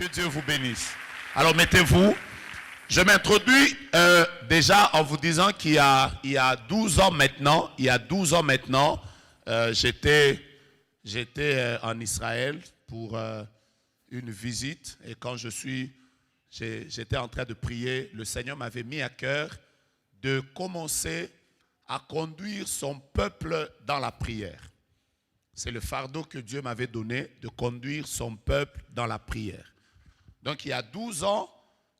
Que Dieu vous bénisse. Alors mettez-vous. Je m'introduis déjà en vous disant qu'il y a 12 ans maintenant, j'étais en Israël pour une visite. Et quand j'étais en train de prier, le Seigneur m'avait mis à cœur de commencer à conduire son peuple dans la prière. C'est le fardeau que Dieu m'avait donné, de conduire son peuple dans la prière. Donc il y a 12 ans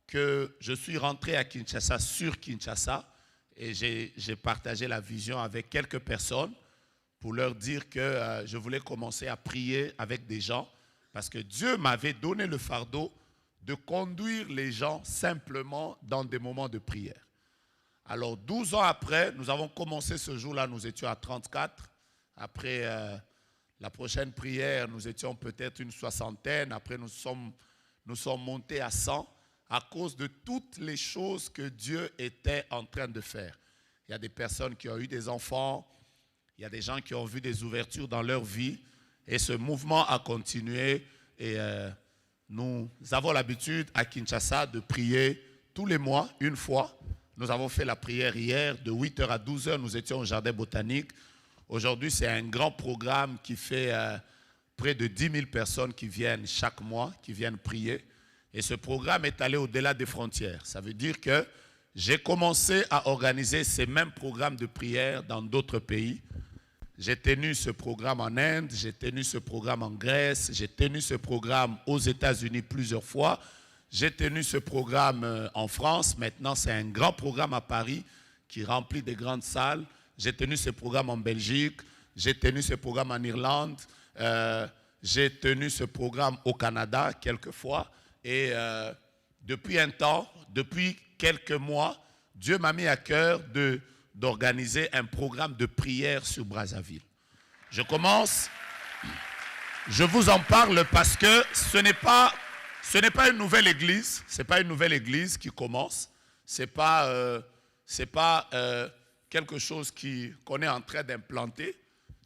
que je suis rentré à Kinshasa, sur Kinshasa, et j'ai partagé la vision avec quelques personnes pour leur dire que je voulais commencer à prier avec des gens, parce que Dieu m'avait donné le fardeau de conduire les gens simplement dans des moments de prière. Alors 12 ans après, nous avons commencé ce jour-là, nous étions à 34. Après la prochaine prière, nous étions peut-être une soixantaine. Après, nous sommes montés à 100 à cause de toutes les choses que Dieu était en train de faire. Il y a des personnes qui ont eu des enfants, il y a des gens qui ont vu des ouvertures dans leur vie, et ce mouvement a continué. Et nous avons l'habitude à Kinshasa de prier tous les mois, une fois. Nous avons fait la prière hier, de 8h à 12h, nous étions au jardin botanique. Aujourd'hui, c'est un grand programme qui fait près de 10 000 personnes qui viennent chaque mois, qui viennent prier. Et ce programme est allé au-delà des frontières. Ça veut dire que j'ai commencé à organiser ces mêmes programmes de prière dans d'autres pays. J'ai tenu ce programme en Inde, j'ai tenu ce programme en Grèce, j'ai tenu ce programme aux États-Unis plusieurs fois. J'ai tenu ce programme en France. Maintenant, c'est un grand programme à Paris qui remplit des grandes salles. J'ai tenu ce programme en Belgique, j'ai tenu ce programme en Irlande, j'ai tenu ce programme au Canada quelques fois. Et depuis un temps, depuis quelques mois, Dieu m'a mis à cœur d'organiser un programme de prière sur Brazzaville. Je vous en parle parce que ce n'est pas une nouvelle église, ce n'est pas une nouvelle église qui commence, ce n'est pas quelque chose qu'on est en train d'implanter.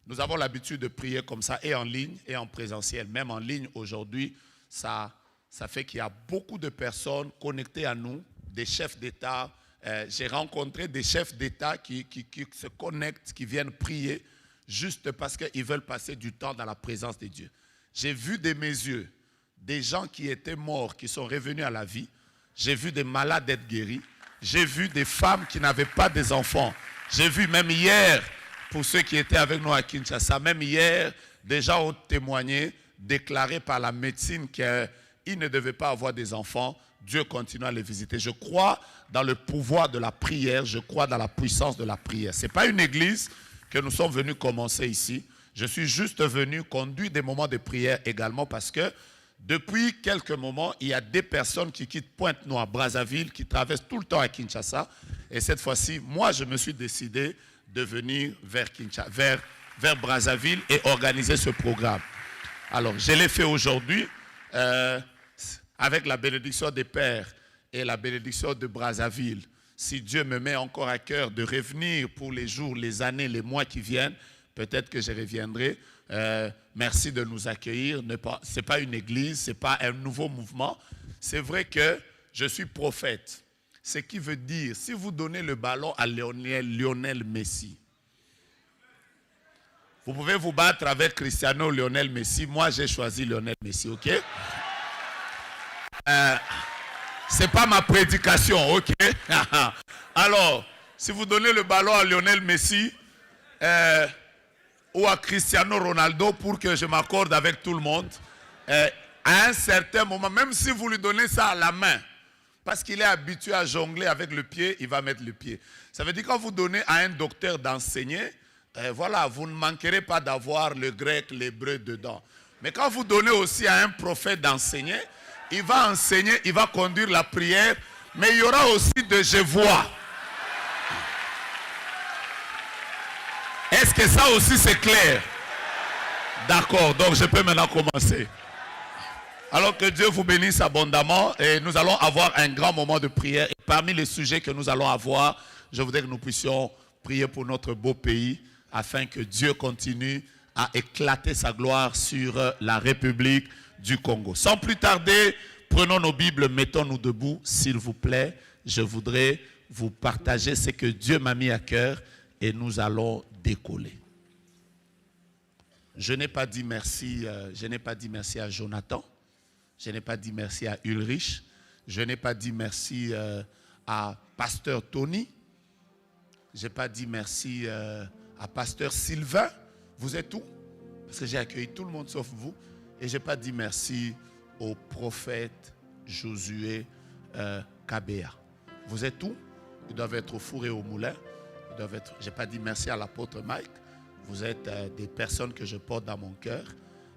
Nous avons l'habitude de prier comme ça, et en ligne et en présentiel. Même en ligne aujourd'hui, ça fait qu'il y a beaucoup de personnes connectées à nous, des chefs d'État. J'ai rencontré des chefs d'État qui se connectent, qui viennent prier juste parce qu'ils veulent passer du temps dans la présence de Dieu. J'ai vu de mes yeux des gens qui étaient morts, qui sont revenus à la vie. J'ai vu des malades être guéris. J'ai vu des femmes qui n'avaient pas des enfants. J'ai vu même hier, pour ceux qui étaient avec nous à Kinshasa, même hier, des gens ont témoigné, déclaré par la médecine qu'ils ne devaient pas avoir des enfants. Dieu continue à les visiter. Je crois dans le pouvoir de la prière, je crois dans la puissance de la prière. Ce n'est pas une église que nous sommes venus commencer ici. Je suis juste venu conduire des moments de prière également parce que depuis quelques moments, il y a des personnes qui quittent Pointe-Noire, Brazzaville, qui traversent tout le temps à Kinshasa. Et cette fois-ci, moi, je me suis décidé de venir vers Brazzaville et organiser ce programme. Alors, je l'ai fait aujourd'hui avec la bénédiction des pères et la bénédiction de Brazzaville. Si Dieu me met encore à cœur de revenir pour les jours, les années, les mois qui viennent, peut-être que je reviendrai. Merci de nous accueillir. Ce n'est pas une église, ce n'est pas un nouveau mouvement. C'est vrai que je suis prophète. Ce qui veut dire, si vous donnez le ballon à Lionel Messi, vous pouvez vous battre avec Cristiano Lionel Messi. Moi, j'ai choisi Lionel Messi, ok? Ce n'est pas ma prédication, ok? Alors, si vous donnez le ballon à Lionel Messi, ou à Cristiano Ronaldo pour que je m'accorde avec tout le monde, à un certain moment, même si vous lui donnez ça à la main, parce qu'il est habitué à jongler avec le pied, il va mettre le pied. Ça veut dire que quand vous donnez à un docteur d'enseigner, voilà, vous ne manquerez pas d'avoir le grec, l'hébreu dedans. Mais quand vous donnez aussi à un prophète d'enseigner, il va enseigner, il va conduire la prière, mais il y aura aussi de je vois. Est-ce que ça aussi c'est clair? D'accord, donc je peux maintenant commencer. Alors que Dieu vous bénisse abondamment et nous allons avoir un grand moment de prière. Et parmi les sujets que nous allons avoir, je voudrais que nous puissions prier pour notre beau pays afin que Dieu continue à éclater sa gloire sur la République du Congo. Sans plus tarder, Prenons nos Bibles, mettons-nous debout, s'il vous plaît. Je voudrais vous partager ce que Dieu m'a mis à cœur et nous allons décoller. Je n'ai pas dit merci à Jonathan. Je n'ai pas dit merci à Ulrich. Je n'ai pas dit merci à Pasteur Tony. Je n'ai pas dit merci à Pasteur Sylvain. Vous êtes où? Parce que j'ai accueilli tout le monde sauf vous. Et je n'ai pas dit merci au prophète Josué Kabea. Vous êtes où? Ils doivent être au four et au moulin. Je n'ai pas dit merci à l'apôtre Mike. Vous êtes des personnes que je porte dans mon cœur.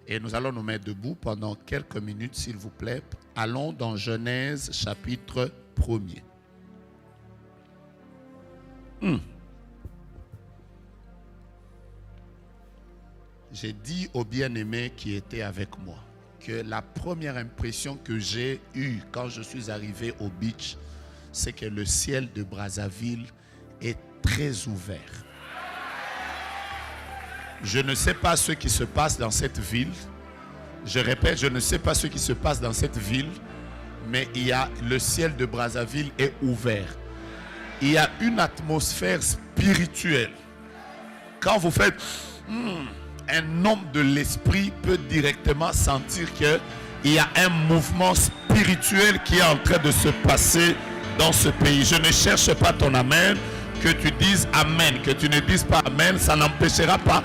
Et nous allons nous mettre debout pendant quelques minutes, s'il vous plaît. Allons dans Genèse chapitre 1er. J'ai dit aux bien-aimés qui étaient avec moi que la première impression que j'ai eue quand je suis arrivé au beach, c'est que le ciel de Brazzaville est très ouvert. Je ne sais pas ce qui se passe dans cette ville. Je répète, je ne sais pas ce qui se passe dans cette ville, mais le ciel de Brazzaville est ouvert. Il y a une atmosphère spirituelle. Quand vous faites, un homme de l'esprit peut directement sentir qu'il y a un mouvement spirituel qui est en train de se passer dans ce pays. Je ne cherche pas ton amen, que tu dises amen, que tu ne dises pas amen, ça n'empêchera pas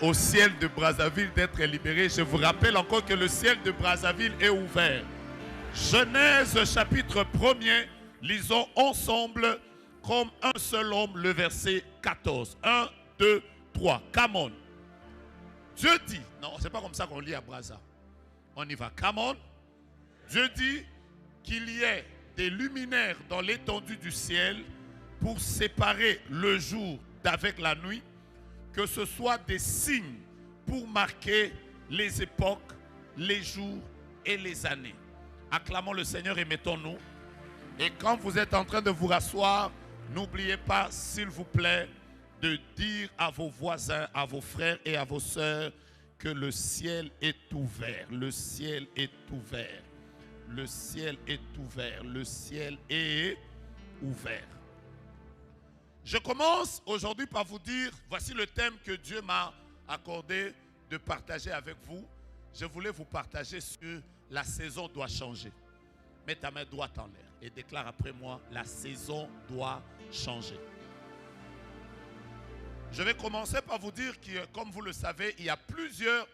au ciel de Brazzaville d'être libéré. Je vous rappelle encore que le ciel de Brazzaville est ouvert. Genèse chapitre 1er, lisons ensemble comme un seul homme le verset 14. 1, 2, 3. Come on. Dieu dit, non, c'est pas comme ça qu'on lit à Brazza. On y va. Come on. Dieu dit qu'il y ait des luminaires dans l'étendue du ciel pour séparer le jour d'avec la nuit, que ce soit des signes pour marquer les époques, les jours et les années. Acclamons le Seigneur et mettons-nous. Et quand vous êtes en train de vous rasseoir, n'oubliez pas, s'il vous plaît, de dire à vos voisins, à vos frères et à vos sœurs que le ciel est ouvert. Le ciel est ouvert. Le ciel est ouvert. Le ciel est ouvert. Je commence aujourd'hui par vous dire, voici le thème que Dieu m'a accordé de partager avec vous. Je voulais vous partager sur la saison doit changer. Mets ta main droite en l'air et déclare après moi, la saison doit changer. Je vais commencer par vous dire que, comme vous le savez, il y a plusieurs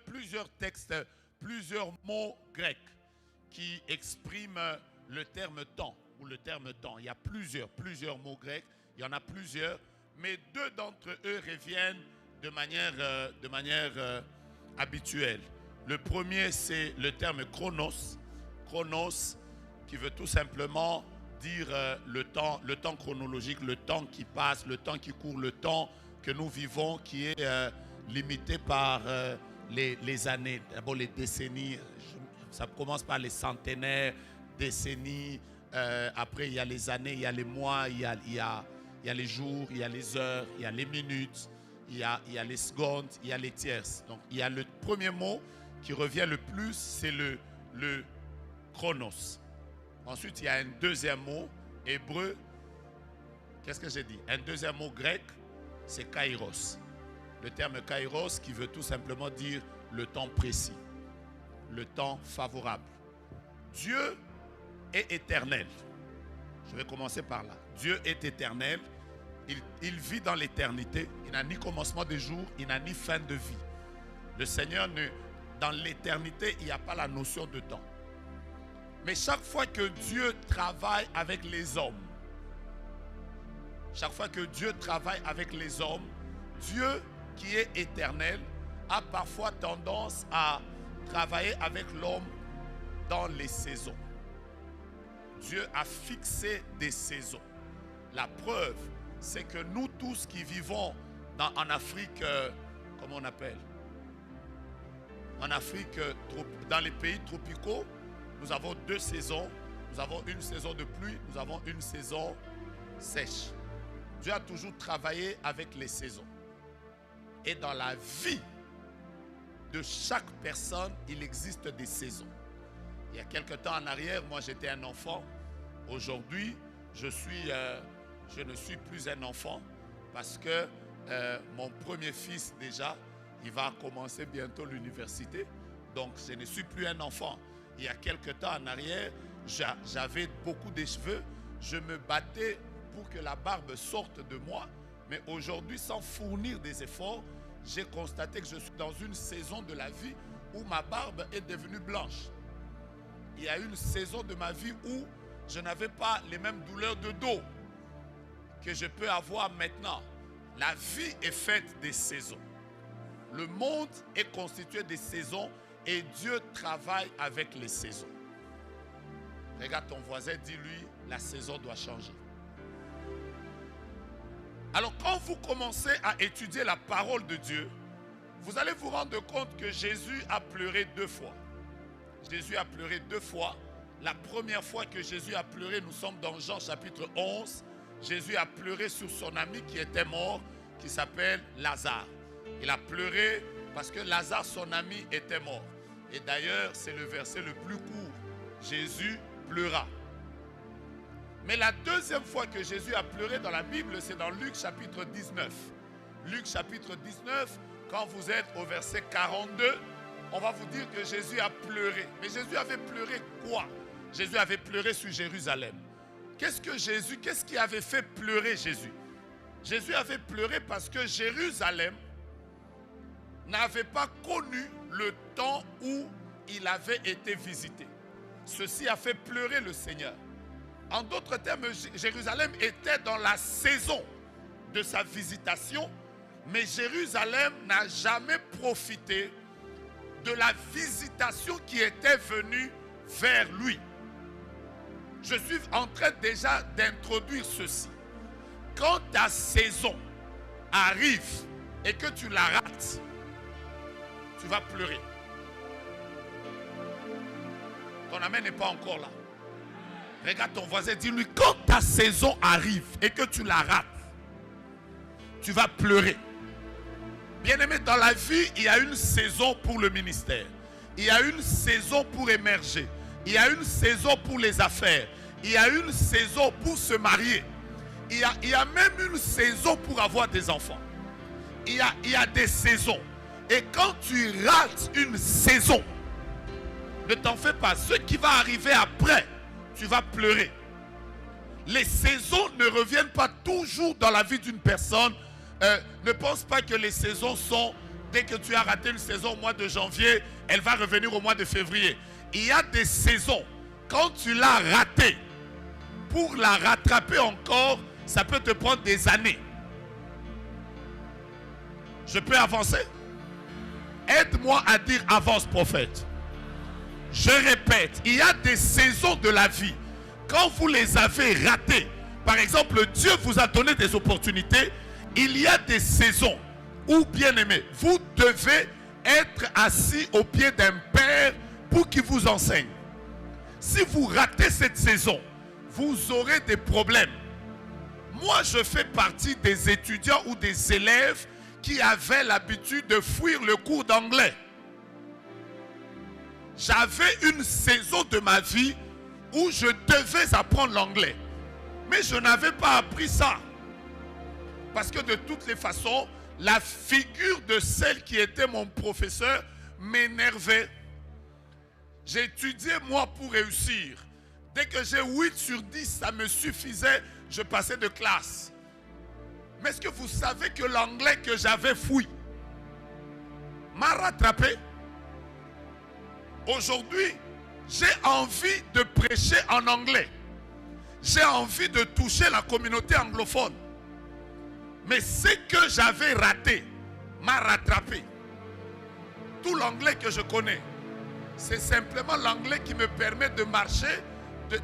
textes, plusieurs mots grecs qui expriment le terme temps ou le terme temps. Il y a plusieurs mots grecs. Il y en a plusieurs, mais deux d'entre eux reviennent de manière habituelle. Le premier, c'est le terme chronos. Chronos, qui veut tout simplement dire le temps chronologique, le temps qui passe, le temps qui court, le temps que nous vivons, qui est limité par les années. D'abord les décennies, ça commence par les centenaires, décennies. Après, il y a les années, il y a les mois, il y a les jours, il y a les heures, il y a les minutes, il y a les secondes, il y a les tierces. Donc, il y a le premier mot qui revient le plus, c'est le chronos. Ensuite, il y a un deuxième mot hébreu. Qu'est-ce que j'ai dit? Un deuxième mot grec, c'est kairos. Le terme kairos qui veut tout simplement dire le temps précis, le temps favorable. Dieu est éternel. Je vais commencer par là. Dieu est éternel. Il vit dans l'éternité. Il n'a ni commencement de jour, il n'a ni fin de vie. Le Seigneur, dans l'éternité, il n'y a pas la notion de temps. Mais chaque fois que Dieu travaille avec les hommes, Dieu qui est éternel a parfois tendance à travailler avec l'homme dans les saisons. Dieu a fixé des saisons. La preuve, c'est que nous tous qui vivons en Afrique, comment on appelle? En Afrique, dans les pays tropicaux, nous avons deux saisons. Nous avons une saison de pluie, nous avons une saison sèche. Dieu a toujours travaillé avec les saisons. Et dans la vie de chaque personne, il existe des saisons. Il y a quelque temps en arrière, moi j'étais un enfant. Aujourd'hui, je ne suis plus un enfant parce que mon premier fils déjà, il va commencer bientôt l'université. Donc je ne suis plus un enfant. Il y a quelque temps en arrière, j'avais beaucoup de cheveux. Je me battais pour que la barbe sorte de moi. Mais aujourd'hui, sans fournir des efforts, j'ai constaté que je suis dans une saison de la vie où ma barbe est devenue blanche. Il y a une saison de ma vie où je n'avais pas les mêmes douleurs de dos que je peux avoir maintenant. La vie est faite des saisons. Le monde est constitué des saisons et Dieu travaille avec les saisons. Regarde ton voisin, dis-lui, la saison doit changer. Alors quand vous commencez à étudier la parole de Dieu, vous allez vous rendre compte que Jésus a pleuré 2 fois. Jésus a pleuré 2 fois. La première fois que Jésus a pleuré, nous sommes dans Jean chapitre 11. Jésus a pleuré sur son ami qui était mort, qui s'appelle Lazare. Il a pleuré parce que Lazare, son ami, était mort. Et d'ailleurs, c'est le verset le plus court. Jésus pleura. Mais la deuxième fois que Jésus a pleuré dans la Bible, c'est dans Luc chapitre 19. Luc chapitre 19, quand vous êtes au verset 42, on va vous dire que Jésus a pleuré. Mais Jésus avait pleuré quoi? Jésus avait pleuré sur Jérusalem. Qu'est-ce qui avait fait pleurer Jésus? Jésus avait pleuré parce que Jérusalem n'avait pas connu le temps où il avait été visité. Ceci a fait pleurer le Seigneur. En d'autres termes, Jérusalem était dans la saison de sa visitation, mais Jérusalem n'a jamais profité de la visitation qui était venue vers lui. Je suis en train déjà d'introduire ceci. Quand ta saison arrive et que tu la rates, tu vas pleurer. Ton amen n'est pas encore là. Regarde ton voisin, dis-lui, quand ta saison arrive et que tu la rates, tu vas pleurer. Bien-aimé, dans la vie, il y a une saison pour le ministère. Il y a une saison pour émerger. Il y a une saison pour les affaires. Il y a une saison pour se marier. Il y a même une saison pour avoir des enfants. Il y a des saisons. Et quand tu rates une saison, ne t'en fais pas. Ce qui va arriver après, tu vas pleurer. Les saisons ne reviennent pas toujours dans la vie d'une personne. Ne pense pas que les saisons sont, dès que tu as raté une saison au mois de janvier, elle va revenir au mois de février. Il y a des saisons, quand tu l'as ratée, pour la rattraper encore, ça peut te prendre des années. Je peux avancer? Aide-moi à dire avance, prophète. Je répète, il y a des saisons de la vie. Quand vous les avez ratées, par exemple, Dieu vous a donné des opportunités. Il y a des saisons où, bien aimé, vous devez être assis au pied d'un père pour qu'il vous enseigne. Si vous ratez cette saison, vous aurez des problèmes. Moi, je fais partie des étudiants ou des élèves qui avaient l'habitude de fuir le cours d'anglais. J'avais une saison de ma vie où je devais apprendre l'anglais. Mais je n'avais pas appris ça. Parce que de toutes les façons, la figure de celle qui était mon professeur m'énervait. J'étudiais moi pour réussir. Dès que j'ai 8 sur 10, ça me suffisait, je passais de classe. Mais est-ce que vous savez que l'anglais que j'avais fui m'a rattrapé? Aujourd'hui, j'ai envie de prêcher en anglais. J'ai envie de toucher la communauté anglophone. Mais ce que j'avais raté m'a rattrapé. Tout l'anglais que je connais, c'est simplement l'anglais qui me permet de marcher,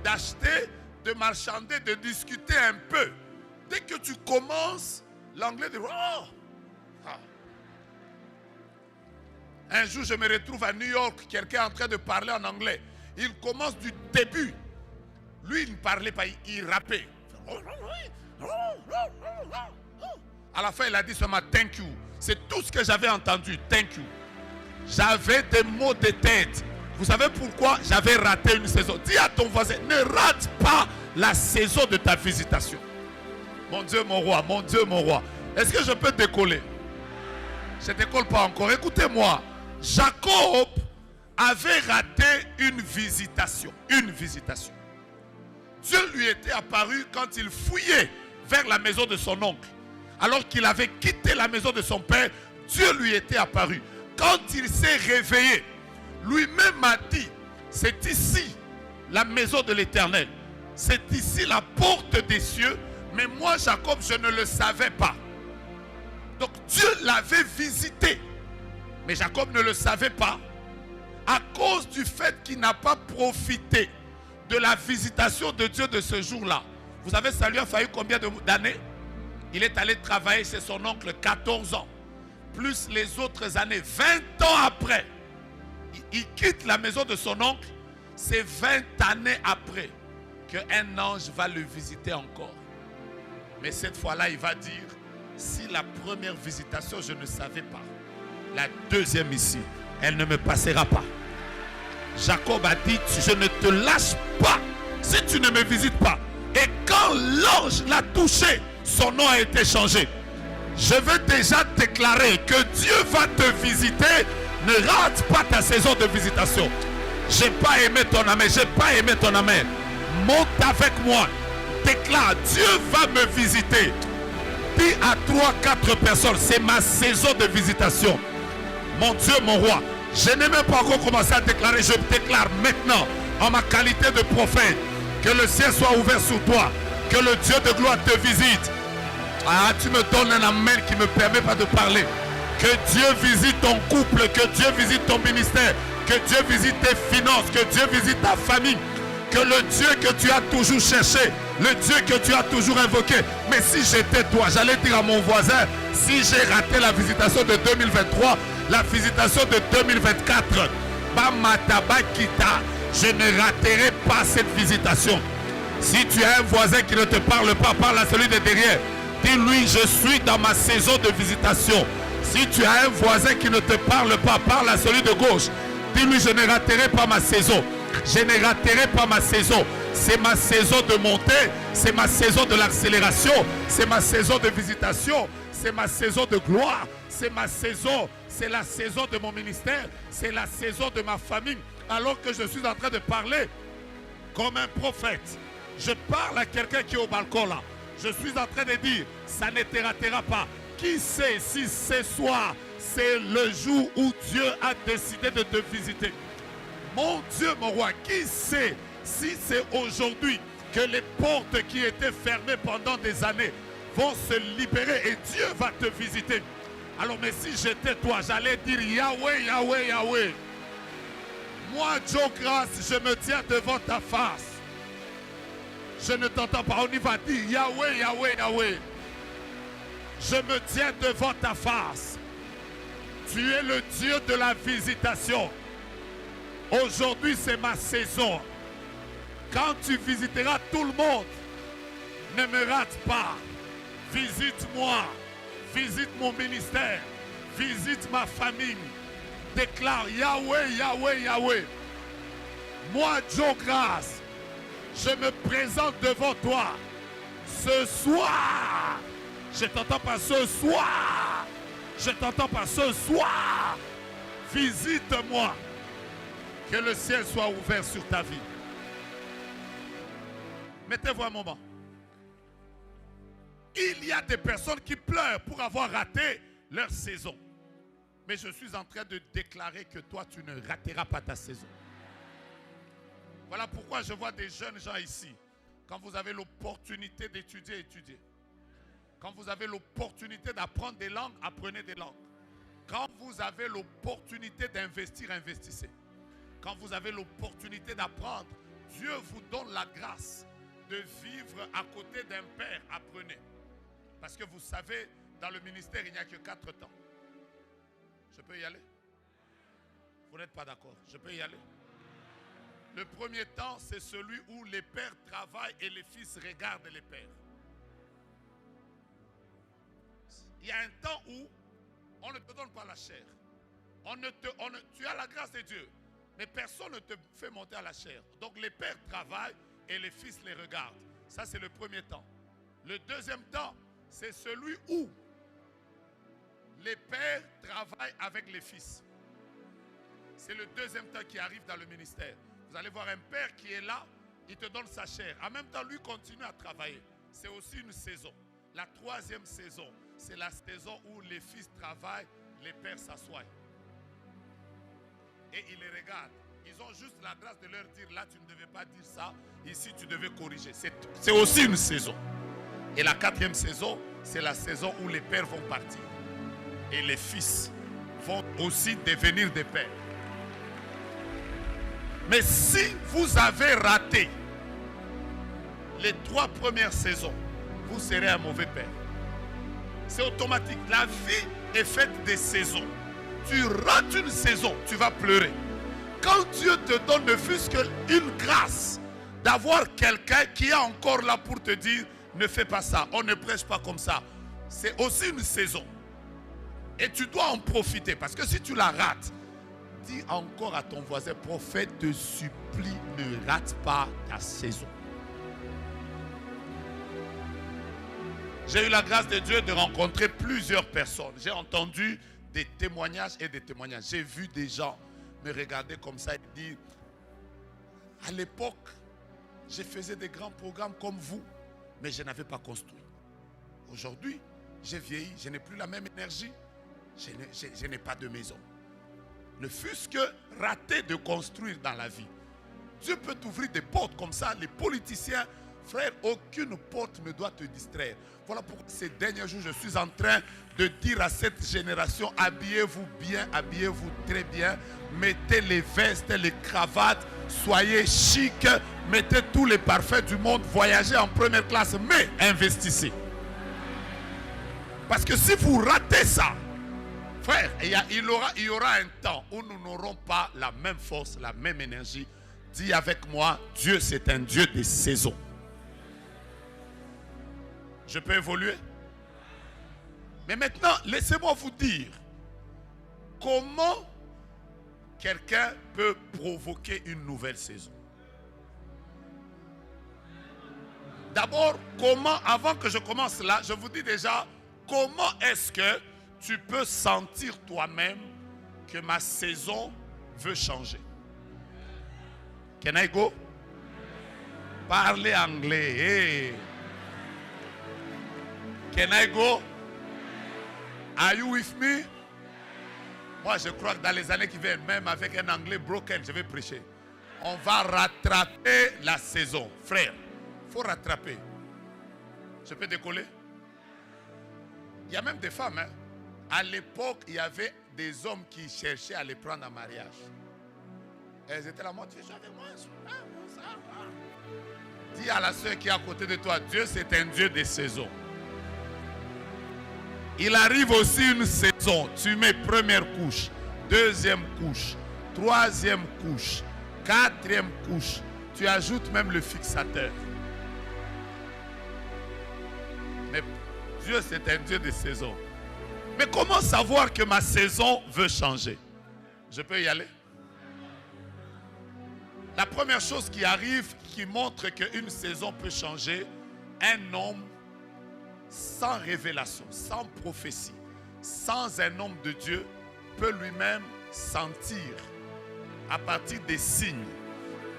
d'acheter, de marchander, de discuter un peu. Dès que tu commences, l'anglais dit oh! Un jour, je me retrouve à New York, quelqu'un est en train de parler en anglais. Il commence du début. Lui, il ne parlait pas, il rappait. À la fin, il a dit seulement thank you. C'est tout ce que j'avais entendu. Thank you. J'avais des maux de tête. Vous savez pourquoi j'avais raté une saison? Dis à ton voisin, ne rate pas la saison de ta visitation. Mon Dieu, mon roi, mon Dieu, mon roi. Est-ce que je peux décoller? Je ne décolle pas encore. Écoutez-moi. Jacob avait raté une visitation. Une visitation. Dieu lui était apparu quand il fouillait vers la maison de son oncle. Alors qu'il avait quitté la maison de son père, Dieu lui était apparu. Quand il s'est réveillé, lui-même m'a dit, c'est ici la maison de l'Éternel. C'est ici la porte des cieux. Mais moi, Jacob, je ne le savais pas. Donc Dieu l'avait visité. Mais Jacob ne le savait pas. À cause du fait qu'il n'a pas profité de la visitation de Dieu de ce jour-là. Vous savez, ça lui a fallu combien d'années? Il est allé travailler chez son oncle 14 ans. Plus les autres années, 20 ans après. Il quitte la maison de son oncle. C'est 20 années après qu'un ange va le visiter encore. Mais cette fois-là, il va dire, si la première visitation, je ne savais pas, la deuxième ici, elle ne me passera pas. Jacob a dit, je ne te lâche pas si tu ne me visites pas. Et quand l'ange l'a touché, son nom a été changé. Je veux déjà déclarer que Dieu va te visiter. Ne rate pas ta saison de visitation. Je n'ai pas aimé ton amen. Je n'ai pas aimé ton amen. Monte avec moi. Déclare, Dieu va me visiter. Dis à 3-4 personnes, c'est ma saison de visitation. Mon Dieu, mon roi. Je n'ai même pas encore commencé à déclarer. Je déclare maintenant, en ma qualité de prophète, que le ciel soit ouvert sur toi. Que le Dieu de gloire te visite. Ah, tu me donnes un amen qui ne me permet pas de parler. Que Dieu visite ton couple, que Dieu visite ton ministère, que Dieu visite tes finances, que Dieu visite ta famille. Que le Dieu que tu as toujours cherché, le Dieu que tu as toujours invoqué. Mais si j'étais toi, j'allais dire à mon voisin, si j'ai raté la visitation de 2023, la visitation de 2024, Bamatabakita, je ne raterai pas cette visitation. Si tu as un voisin qui ne te parle pas, parle à celui de derrière. Dis-lui, je suis dans ma saison de visitation. Si tu as un voisin qui ne te parle pas, parle à celui de gauche. Dis-lui, je ne raterai pas ma saison. Je ne raterai pas ma saison. C'est ma saison de montée. C'est ma saison de l'accélération. C'est ma saison de visitation. C'est ma saison de gloire. C'est ma saison. C'est la saison de mon ministère. C'est la saison de ma famille. Alors que je suis en train de parler comme un prophète. Je parle à quelqu'un qui est au balcon là. Je suis en train de dire, ça ne te ratera pas. Qui sait si ce soir, c'est le jour où Dieu a décidé de te visiter? Mon Dieu, mon roi, qui sait si c'est aujourd'hui que les portes qui étaient fermées pendant des années vont se libérer et Dieu va te visiter? Alors, mais si j'étais toi, j'allais dire Yahweh, Yahweh, Yahweh. Moi, Joe Grace, je me tiens devant ta face. Je ne t'entends pas, on y va dire Yahweh, Yahweh, Yahweh. Je me tiens devant ta face. Tu es le Dieu de la visitation. Aujourd'hui, c'est ma saison. Quand tu visiteras tout le monde, ne me rate pas. Visite-moi. Visite mon ministère. Visite ma famille. Déclare Yahweh, Yahweh, Yahweh. Moi, Joe Grace, je me présente devant toi ce soir. Je t'entends pas ce soir. Je t'entends pas ce soir. Visite-moi. Que le ciel soit ouvert sur ta vie. Mettez-vous un moment. Il y a des personnes qui pleurent pour avoir raté leur saison. Mais je suis en train de déclarer que toi, tu ne rateras pas ta saison. Voilà pourquoi je vois des jeunes gens ici. Quand vous avez l'opportunité d'étudier, étudiez. Quand vous avez l'opportunité d'apprendre des langues, apprenez des langues. Quand vous avez l'opportunité d'investir, investissez. Quand vous avez l'opportunité d'apprendre, Dieu vous donne la grâce de vivre à côté d'un père, apprenez. Parce que vous savez, dans le ministère, il n'y a que 4 temps. Je peux y aller? Vous n'êtes pas d'accord? Je peux y aller? Le premier temps, c'est celui où les pères travaillent et les fils regardent les pères. Il y a un temps où on ne te donne pas la chair. Tu as la grâce de Dieu. Mais personne ne te fait monter à la chair. Donc les pères travaillent et les fils les regardent. Ça, c'est le premier temps. Le deuxième temps, c'est celui où les pères travaillent avec les fils. C'est le deuxième temps qui arrive dans le ministère. Vous allez voir un père qui est là, il te donne sa chair. En même temps, lui continue à travailler. C'est aussi une saison. La troisième saison, c'est la saison où les fils travaillent, les pères s'assoient. Et ils les regardent. Ils ont juste la grâce de leur dire, là tu ne devais pas dire ça, ici tu devais corriger. C'est aussi une saison. Et la quatrième saison, c'est la saison où les pères vont partir. Et les fils vont aussi devenir des pères. Mais si vous avez raté les 3 premières saisons, vous serez un mauvais père. C'est automatique. La vie est faite des saisons. Tu rates une saison, tu vas pleurer. Quand Dieu te donne ne fût-ce qu'une grâce d'avoir quelqu'un qui est encore là pour te dire ne fais pas ça, on ne prêche pas comme ça. C'est aussi une saison. Et tu dois en profiter parce que si tu la rates, dis encore à ton voisin, prophète te supplie, ne rate pas ta saison. J'ai eu la grâce de Dieu de rencontrer plusieurs personnes. J'ai entendu des témoignages et des témoignages. J'ai vu des gens me regarder comme ça et dire, à l'époque, je faisais des grands programmes comme vous, mais je n'avais pas construit. Aujourd'hui, j'ai vieilli, je n'ai plus la même énergie, je n'ai pas de maison. Ne fût-ce que rater de construire dans la vie. Dieu peut t'ouvrir des portes comme ça. Les politiciens, frère, aucune porte ne doit te distraire. Voilà pourquoi ces derniers jours, je suis en train de dire à cette génération, habillez-vous bien, habillez-vous très bien. Mettez les vestes, les cravates, soyez chic, mettez tous les parfums du monde, voyagez en première classe, mais investissez. Parce que si vous ratez ça, frère, il y aura un temps où nous n'aurons pas la même force, la même énergie. Dis avec moi, Dieu c'est un Dieu des saisons. Je peux évoluer? Mais maintenant, laissez-moi vous dire comment quelqu'un peut provoquer une nouvelle saison. D'abord, comment, avant que je commence là, je vous dis déjà, comment est-ce que tu peux sentir toi-même que ma saison veut changer? Can I go? Parlez anglais. Hey. Can I go? Are you with me? Moi, je crois que dans les années qui viennent, même avec un anglais broken, je vais prêcher. On va rattraper la saison. Frère, il faut rattraper. Je peux décoller? Il y a même des femmes. Hein? À l'époque, il y avait des hommes qui cherchaient à les prendre en mariage. Elles étaient là, moi, tu es avec moi. Dis à la soeur qui est à côté de toi, Dieu c'est un Dieu des saisons. Il arrive aussi une saison, tu mets première couche, deuxième couche, troisième couche, quatrième couche, tu ajoutes même le fixateur. Mais Dieu c'est un Dieu des saisons. Mais comment savoir que ma saison veut changer? Je peux y aller? La première chose qui arrive, qui montre qu'une saison peut changer, un homme sans révélation, sans prophétie, sans un homme de Dieu, peut lui-même sentir à partir des signes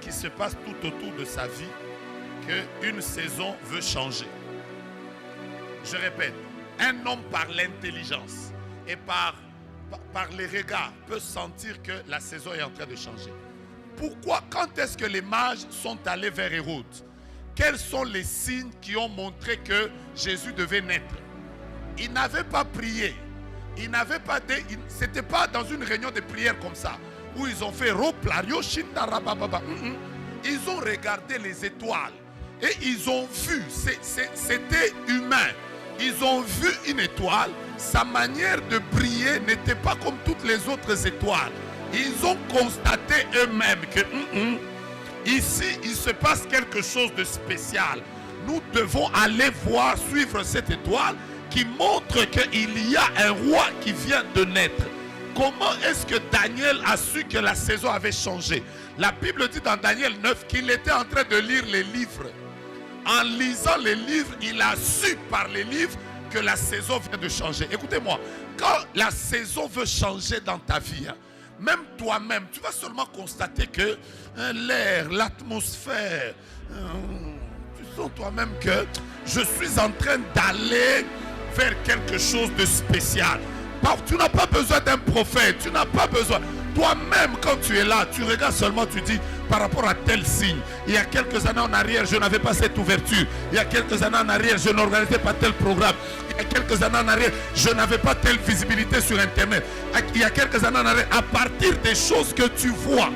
qui se passent tout autour de sa vie qu'une saison veut changer. Je répète, un homme par l'intelligence et par les regards peut sentir que la saison est en train de changer. Pourquoi, quand est-ce que les mages sont allés vers Hérode? Quels sont les signes qui ont montré que Jésus devait naître? Ils n'avaient pas prié. Ils n'avaient pas c'était pas dans une réunion de prière comme ça où ils ont fait Roplario Shindarababa. Ils ont regardé les étoiles et ils ont vu. C'était humain. Ils ont vu une étoile. Sa manière de briller n'était pas comme toutes les autres étoiles. Ils ont constaté eux-mêmes que ici, il se passe quelque chose de spécial. Nous devons aller voir, suivre cette étoile qui montre qu'il y a un roi qui vient de naître. comment est-ce que Daniel a su que la saison avait changé? La Bible dit dans Daniel 9 qu'il était en train de lire les livres. En lisant les livres, il a su par les livres que la saison vient de changer. Écoutez-moi, quand la saison veut changer dans ta vie, même toi-même, tu vas seulement constater que l'air, l'atmosphère, tu sens toi-même que je suis en train d'aller vers quelque chose de spécial. Tu n'as pas besoin d'un prophète, tu n'as pas besoin. Toi-même, quand tu es là, tu regardes seulement, tu dis, par rapport à tel signe, il y a quelques années en arrière, je n'avais pas cette ouverture. Il y a quelques années en arrière, je n'organisais pas tel programme. Il y a quelques années en arrière, je n'avais pas telle visibilité sur Internet. Il y a quelques années en arrière, à partir des choses que tu vois,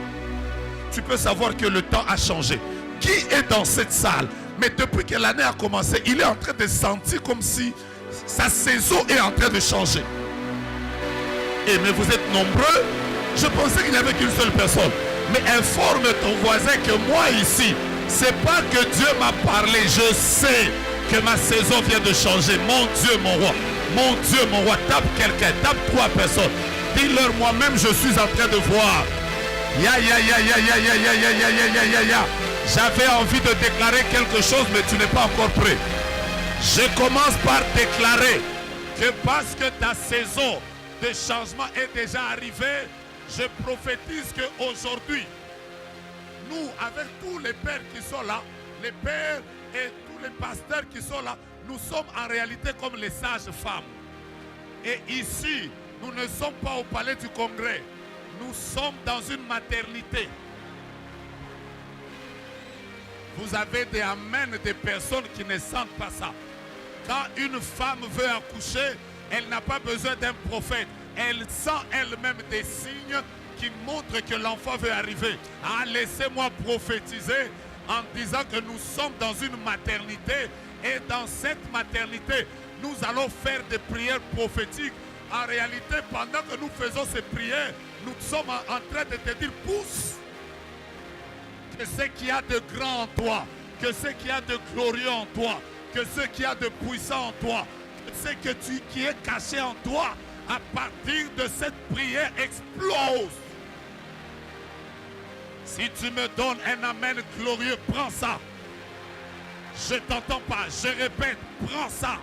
tu peux savoir que le temps a changé. Qui est dans cette salle? Mais depuis que l'année a commencé, il est en train de sentir comme si sa saison est en train de changer. Et mais vous êtes nombreux. Je pensais qu'il n'y avait qu'une seule personne. Mais informe ton voisin que moi ici, c'est pas que Dieu m'a parlé. Je sais que ma saison vient de changer. Mon Dieu, mon roi. Mon Dieu, mon roi. Tape quelqu'un, tape 3 personnes. Dis-leur moi-même, je suis en train de voir. J'avais envie de déclarer quelque chose, mais tu n'es pas encore prêt. Je commence par déclarer que parce que ta saison de changement est déjà arrivée, je prophétise qu'aujourd'hui, nous, avec tous les pères qui sont là, les pères et tous les pasteurs qui sont là, nous sommes en réalité comme les sages femmes. Et ici, nous ne sommes pas au palais du Congrès. Nous sommes dans une maternité. Vous avez des amens des personnes qui ne sentent pas ça. Quand une femme veut accoucher, elle n'a pas besoin d'un prophète. Elle sent elle-même des signes qui montrent que l'enfant veut arriver. Ah, laissez-moi prophétiser en disant que nous sommes dans une maternité. Et dans cette maternité, nous allons faire des prières prophétiques. En réalité, pendant que nous faisons ces prières, nous sommes en train de te dire, pousse. Que ce qu'il y a de grand en toi, que ce qu'il y a de glorieux en toi, que ce qu'il y a de puissant en toi, que ce qui est caché en toi, à partir de cette prière, explose. Si tu me donnes un amen glorieux, prends ça. Je ne t'entends pas, je répète, prends ça.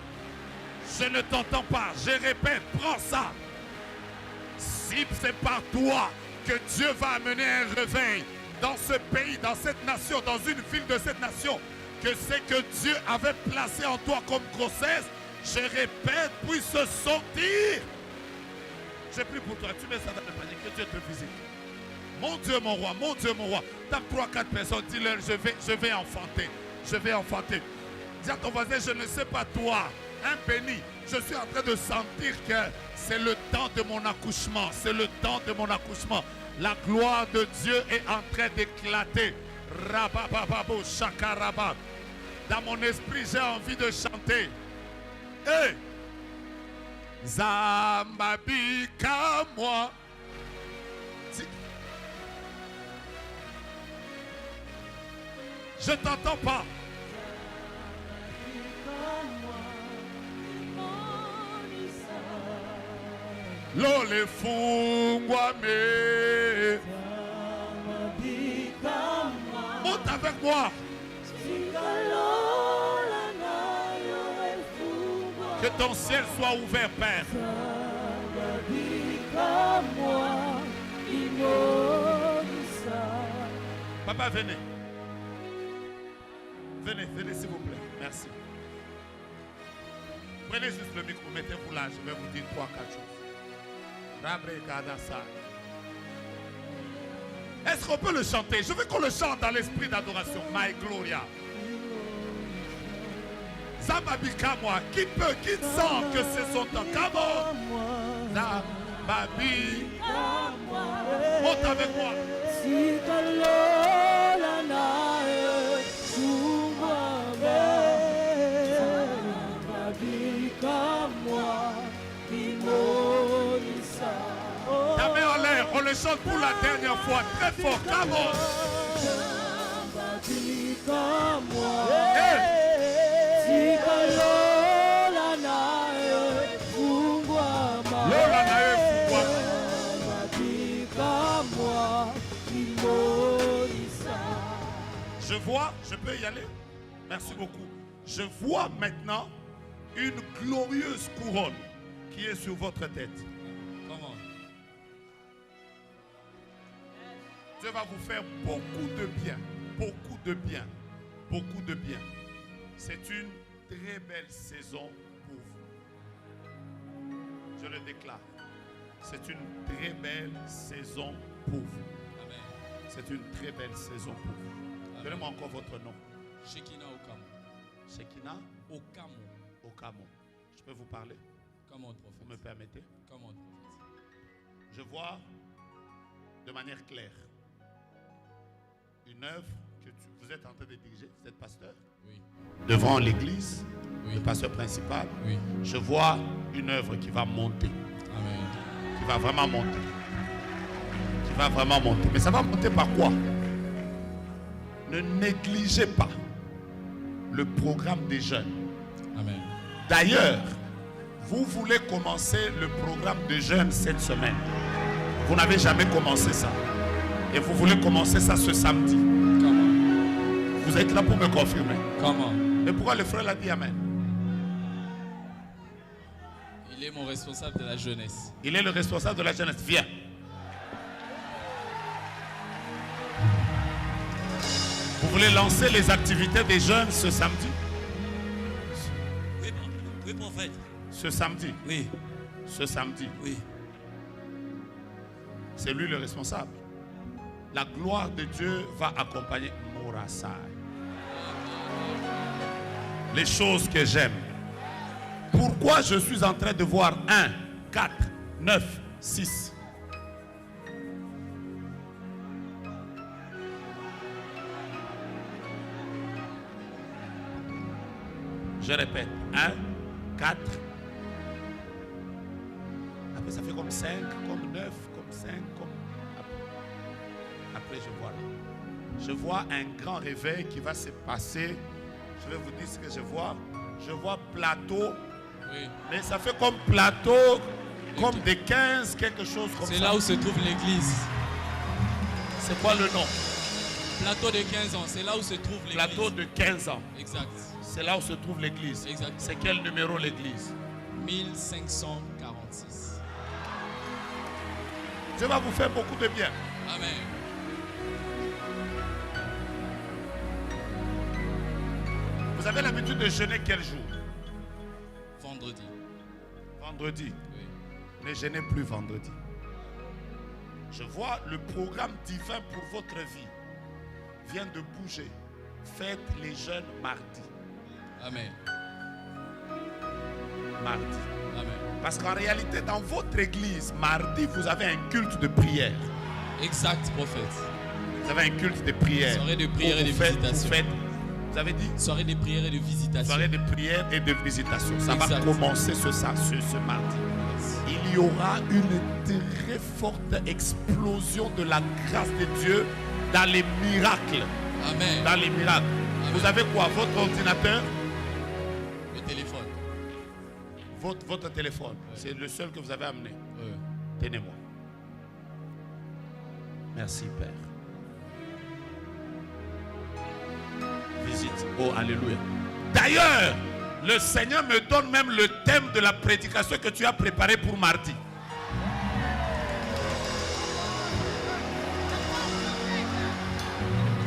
Je ne t'entends pas, je répète, prends ça. Si c'est par toi que Dieu va amener un réveil dans ce pays, dans cette nation, dans une ville de cette nation, que c'est que Dieu avait placé en toi comme grossesse, je répète, puisse sortir. J'ai pris pour toi, tu mets ça dans le panier, que Dieu te visite. Mon Dieu, mon roi, mon Dieu, mon roi. Tape 3-4 personnes, dis-leur, je vais enfanter. Je vais enfanter. Dis à ton voisin, je ne sais pas toi, un béni. Je suis en train de sentir que c'est le temps de mon accouchement. C'est le temps de mon accouchement. La gloire de Dieu est en train d'éclater. Rabababo, shakaraba. Dans mon esprit, j'ai envie de chanter. Hey! Zambabika moi. Je t'entends pas. Lole fungwa me. Monte avec moi. Que ton ciel soit ouvert, Père. Papa, venez. Venez, venez s'il vous plaît. Merci. Prenez juste le micro, mettez-vous là. Je vais vous dire 3-4 choses. Est-ce qu'on peut le chanter? Je veux qu'on le chante dans l'esprit d'adoration. My Gloria. Zababika moi. Qui peut, qui sent que c'est son temps? Come on. Zababika moi. Monte avec moi. Ta main en l'air, on le chante pour la dernière fois, très fort, come on. Je vois, je peux y aller? Merci beaucoup. Je vois maintenant une glorieuse couronne qui est sur votre tête. Comment? Dieu va vous faire beaucoup de bien, beaucoup de bien, beaucoup de bien. C'est une très belle saison pour vous. Je le déclare. C'est une très belle saison pour vous. Amen. C'est une très belle saison pour vous. Donnez-moi encore votre nom. Shekina Okamo. Shekina Okamo. Okamo. Je peux vous parler? Comment, Vous prophète? me permettez? Comment, prophète? Je vois de manière claire une œuvre que vous êtes en train de diriger. Vous êtes pasteur? Oui. Devant l'église, Oui. le pasteur principal. Oui. Je vois une œuvre qui va monter. Amen. Qui va vraiment monter. Qui va vraiment monter. Mais ça va monter par quoi? Ne négligez pas le programme des jeunes. Amen. D'ailleurs, vous voulez commencer le programme de jeunes cette semaine. Vous n'avez jamais commencé ça. Et vous voulez commencer ça ce samedi. Comment? Vous êtes là pour me confirmer. Comment? Mais pourquoi le frère l'a dit Amen? Il est mon responsable de la jeunesse. Il est le responsable de la jeunesse. Viens. Vous voulez lancer les activités des jeunes ce samedi? Oui, prophète. Ce samedi. Oui, Ce samedi. oui. C'est lui le responsable. La gloire de Dieu va accompagner Morasai. Les choses que j'aime. Pourquoi je suis en train de voir 1, 4, 9, 6? Je répète. 1, 4. Après, ça fait comme 5, comme 9, comme 5, comme... Après, je vois là. Je vois un grand réveil qui va se passer. Je vais vous dire ce que je vois. Je vois plateau. Oui. Mais ça fait comme plateau, comme des 15, quelque chose comme ça. C'est là où se trouve l'église. C'est quoi le nom? Plateau de 15 ans, c'est là où se trouve l'église. Plateau de 15 ans. Exact. C'est là où se trouve l'église. Exact. C'est quel numéro l'église? 1546. Dieu va vous faire beaucoup de bien. Amen. Vous avez l'habitude de jeûner quel jour? Vendredi. Vendredi. Oui. Ne jeûnez plus vendredi. Je vois le programme divin pour votre vie vient de bouger. Faites les jeûnes mardi. Amen. Mardi. Amen. Parce qu'en réalité, dans votre église, mardi, vous avez un culte de prière. Exact, prophète. Vous avez un culte de prière. Soirée de prière et de visitation. Vous avez dit? Soirée de prière et de visitation. Soirée de prière et de visitation. Ça Exact. va commencer ce mardi. Il y aura une très forte explosion de la grâce de Dieu dans les miracles. Amen. Dans les miracles. Amen. Vous avez quoi? Votre ordinateur? Le téléphone. Votre téléphone. C'est le seul que vous avez amené. Oui. Tenez-moi. Merci, Père. Visite. Oh, alléluia. D'ailleurs, le Seigneur me donne même le thème de la prédication que tu as préparé pour mardi.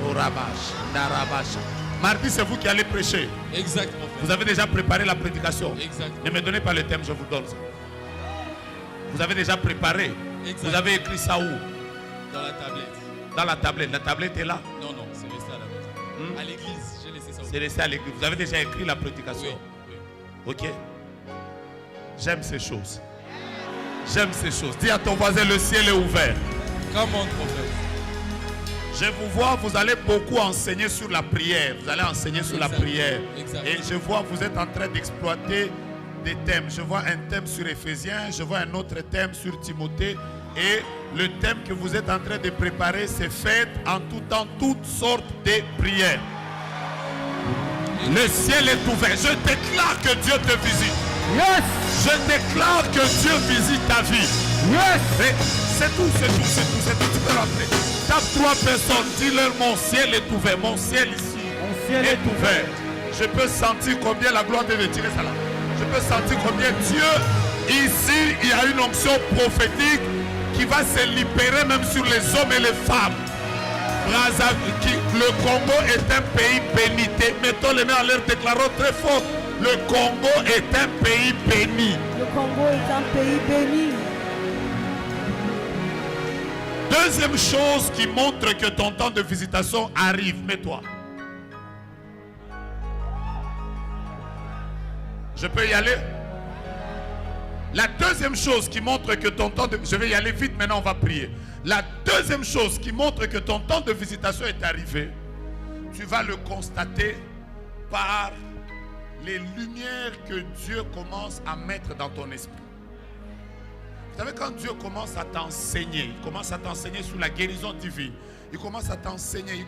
Oh, Rabash, Narabash. Mardi, c'est vous qui allez prêcher. Exact, prophète. Vous avez déjà préparé la prédication. Exact. Ne me donnez pas le thème, je vous donne ça. Vous avez déjà préparé. Exact. Vous avez écrit ça où? Dans la tablette. Dans la tablette. La tablette est là. Non, non, c'est resté à la maison. À l'église, j'ai laissé ça. C'est resté à l'église. Vous avez déjà écrit la prédication. Oui, oui. Ok. J'aime ces choses. J'aime ces choses. Dis à ton voisin, le ciel est ouvert. Comment, prophète? Je vous vois, vous allez beaucoup enseigner sur la prière. Vous allez enseigner sur la Exact. prière. Exact. Et je vois, vous êtes en train d'exploiter des thèmes. Je vois un thème sur Éphésiens, je vois un autre thème sur Timothée. Et le thème que vous êtes en train de préparer, c'est faites en tout temps toutes sortes de prières. Le ciel est ouvert. Je déclare que Dieu te visite. Yes! Je déclare que Dieu visite ta vie. Yes! Et c'est tout, c'est tout, c'est tout, c'est tout. Tu peux rentrer. Tape 3 personnes, dis-leur mon ciel est ouvert, mon ciel ici est ouvert. Je peux sentir combien la gloire de Dieu tirer ça là. Je peux sentir combien Dieu, ici, il y a une onction prophétique qui va se libérer même sur les hommes et les femmes. Le Congo est un pays béni. Mettons les mains en l'air, déclarons très fort. Le Congo est un pays béni. Le Congo est un pays béni. Deuxième chose qui montre que ton temps de visitation arrive, mets-toi. Je peux y aller? La deuxième chose qui montre que ton temps de... Je vais y aller vite, maintenant on va prier. La deuxième chose qui montre que ton temps de visitation est arrivé, tu vas le constater par les lumières que Dieu commence à mettre dans ton esprit. Vous savez, quand Dieu commence à t'enseigner, il commence à t'enseigner sur la guérison divine, il commence à t'enseigner,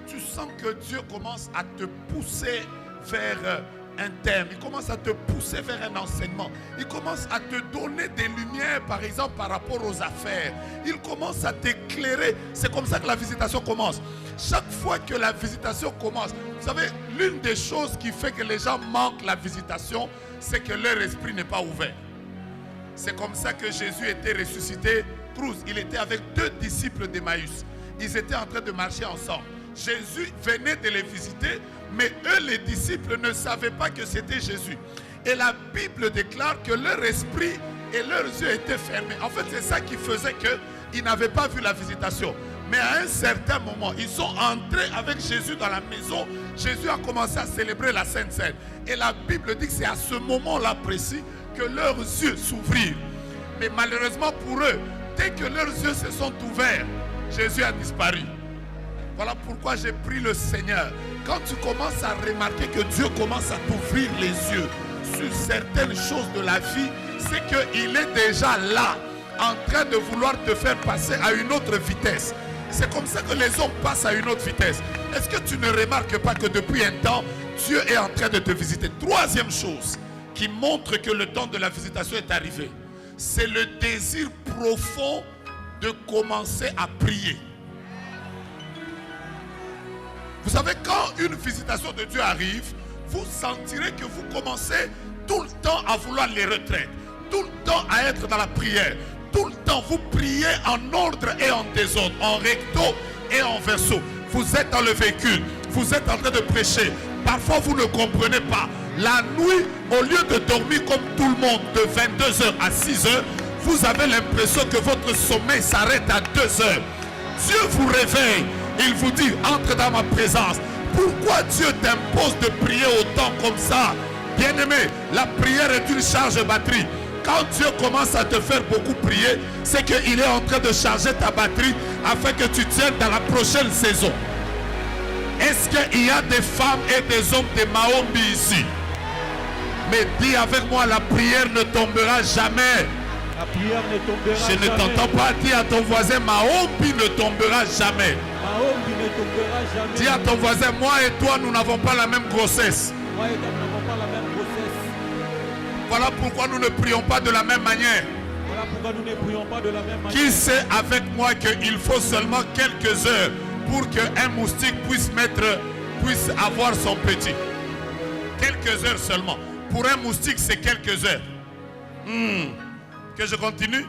tu sens que Dieu commence à te pousser vers un thème, il commence à te pousser vers un enseignement, il commence à te donner des lumières, par exemple par rapport aux affaires, il commence à t'éclairer. C'est comme ça que la visitation commence. Chaque fois que la visitation commence, vous savez, l'une des choses qui fait que les gens manquent la visitation, c'est que leur esprit n'est pas ouvert. C'est comme ça que Jésus était ressuscité. Cruz, il était avec 2 disciples d'Emmaüs. Ils étaient en train de marcher ensemble. Jésus venait de les visiter, mais eux, les disciples, ne savaient pas que c'était Jésus. Et la Bible déclare que leur esprit et leurs yeux étaient fermés. En fait, c'est ça qui faisait qu'ils n'avaient pas vu la visitation. Mais à un certain moment, ils sont entrés avec Jésus dans la maison. Jésus a commencé à célébrer la Sainte Seine. Et la Bible dit que c'est à ce moment-là précis que leurs yeux s'ouvrirent. Mais malheureusement pour eux, dès que leurs yeux se sont ouverts, Jésus a disparu. Voilà pourquoi j'ai prié le Seigneur. Quand tu commences à remarquer que Dieu commence à t'ouvrir les yeux sur certaines choses de la vie, c'est qu'il est déjà là, en train de vouloir te faire passer à une autre vitesse. C'est comme ça que les hommes passent à une autre vitesse. Est-ce que tu ne remarques pas que depuis un temps, Dieu est en train de te visiter? Troisième chose qui montre que le temps de la visitation est arrivé, c'est le désir profond de commencer à prier. Vous savez, quand une visitation de Dieu arrive, vous sentirez que vous commencez tout le temps à vouloir les retraites, tout le temps à être dans la prière, tout le temps vous priez en ordre et en désordre, en recto et en verso. Vous êtes dans le véhicule, vous êtes en train de prêcher, parfois vous ne comprenez pas. La nuit, au lieu de dormir comme tout le monde de 22h à 6h, vous avez l'impression que votre sommeil s'arrête à 2h. Dieu vous réveille, il vous dit, entre dans ma présence. Pourquoi Dieu t'impose de prier autant comme ça? Bien-aimé, la prière est une charge batterie. Quand Dieu commence à te faire beaucoup prier, c'est qu'il est en train de charger ta batterie afin que tu tiennes dans la prochaine saison. Est-ce qu'il y a des femmes et des hommes de Mahombi ici? Mais dis avec moi, la prière ne tombera jamais. La prière ne tombera Je ne jamais. t'entends pas. Dis à ton voisin, Mahombi ne tombera jamais. Mahombi ne tombera jamais. Dis à ton voisin, moi et toi, nous n'avons pas la même grossesse. Moi et toi, nous n'avons pas la même grossesse. Voilà pourquoi nous ne prions pas de la même manière. Voilà pourquoi nous ne prions pas de la même manière. Qui sait avec moi qu'il faut seulement quelques heures pour qu'un moustique puisse avoir son petit? Quelques heures seulement. Pour un moustique, c'est quelques heures. Que je continue?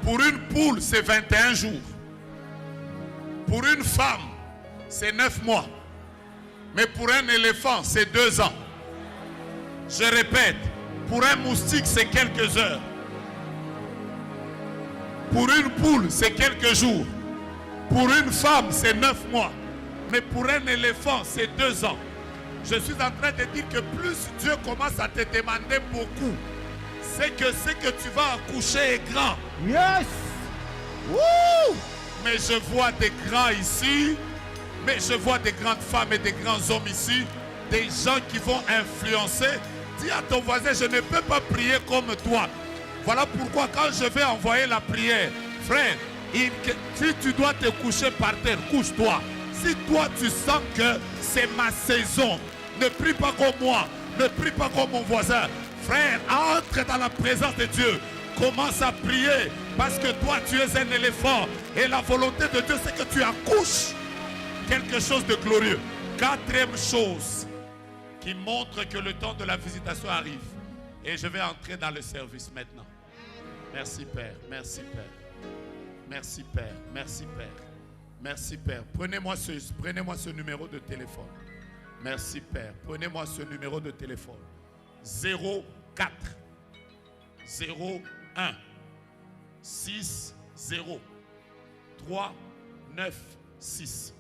Pour une poule, c'est 21 jours. Pour une femme, c'est 9 mois. Mais pour un éléphant, c'est 2 ans. Je répète, pour un moustique, c'est quelques heures. Pour une poule, c'est quelques jours. Pour une femme, c'est 9 mois. Mais pour un éléphant, c'est 2 ans. Je suis en train de dire que plus Dieu commence à te demander beaucoup, c'est que ce que tu vas accoucher est grand. Yes! Wouh! Mais je vois des grands ici, mais je vois des grandes femmes et des grands hommes ici, des gens qui vont influencer. Dis à ton voisin, je ne peux pas prier comme toi. Voilà pourquoi quand je vais envoyer la prière, frère, si tu dois te coucher par terre, couche-toi. Si toi tu sens que c'est ma saison, ne prie pas comme moi, ne prie pas comme mon voisin. Frère, entre dans la présence de Dieu. Commence à prier. Parce que toi, tu es un éléphant. Et la volonté de Dieu, c'est que tu accouches quelque chose de glorieux. Quatrième chose qui montre que le temps de la visitation arrive. Et je vais entrer dans le service maintenant. Merci Père, merci Père. Merci Père, merci Père. Merci Père. Prenez-moi ce numéro de téléphone. Merci Père. Prenez-moi ce numéro de téléphone. 04 01 60 396.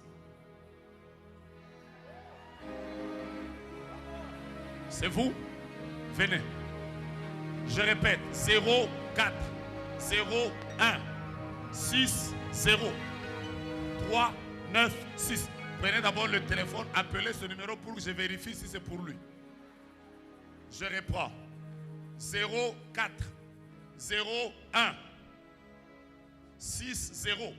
C'est vous? Venez. Je répète. 04 01 60 396. Prenez d'abord le téléphone, appelez ce numéro pour que je vérifie si c'est pour lui. Je reprends. 04 01 60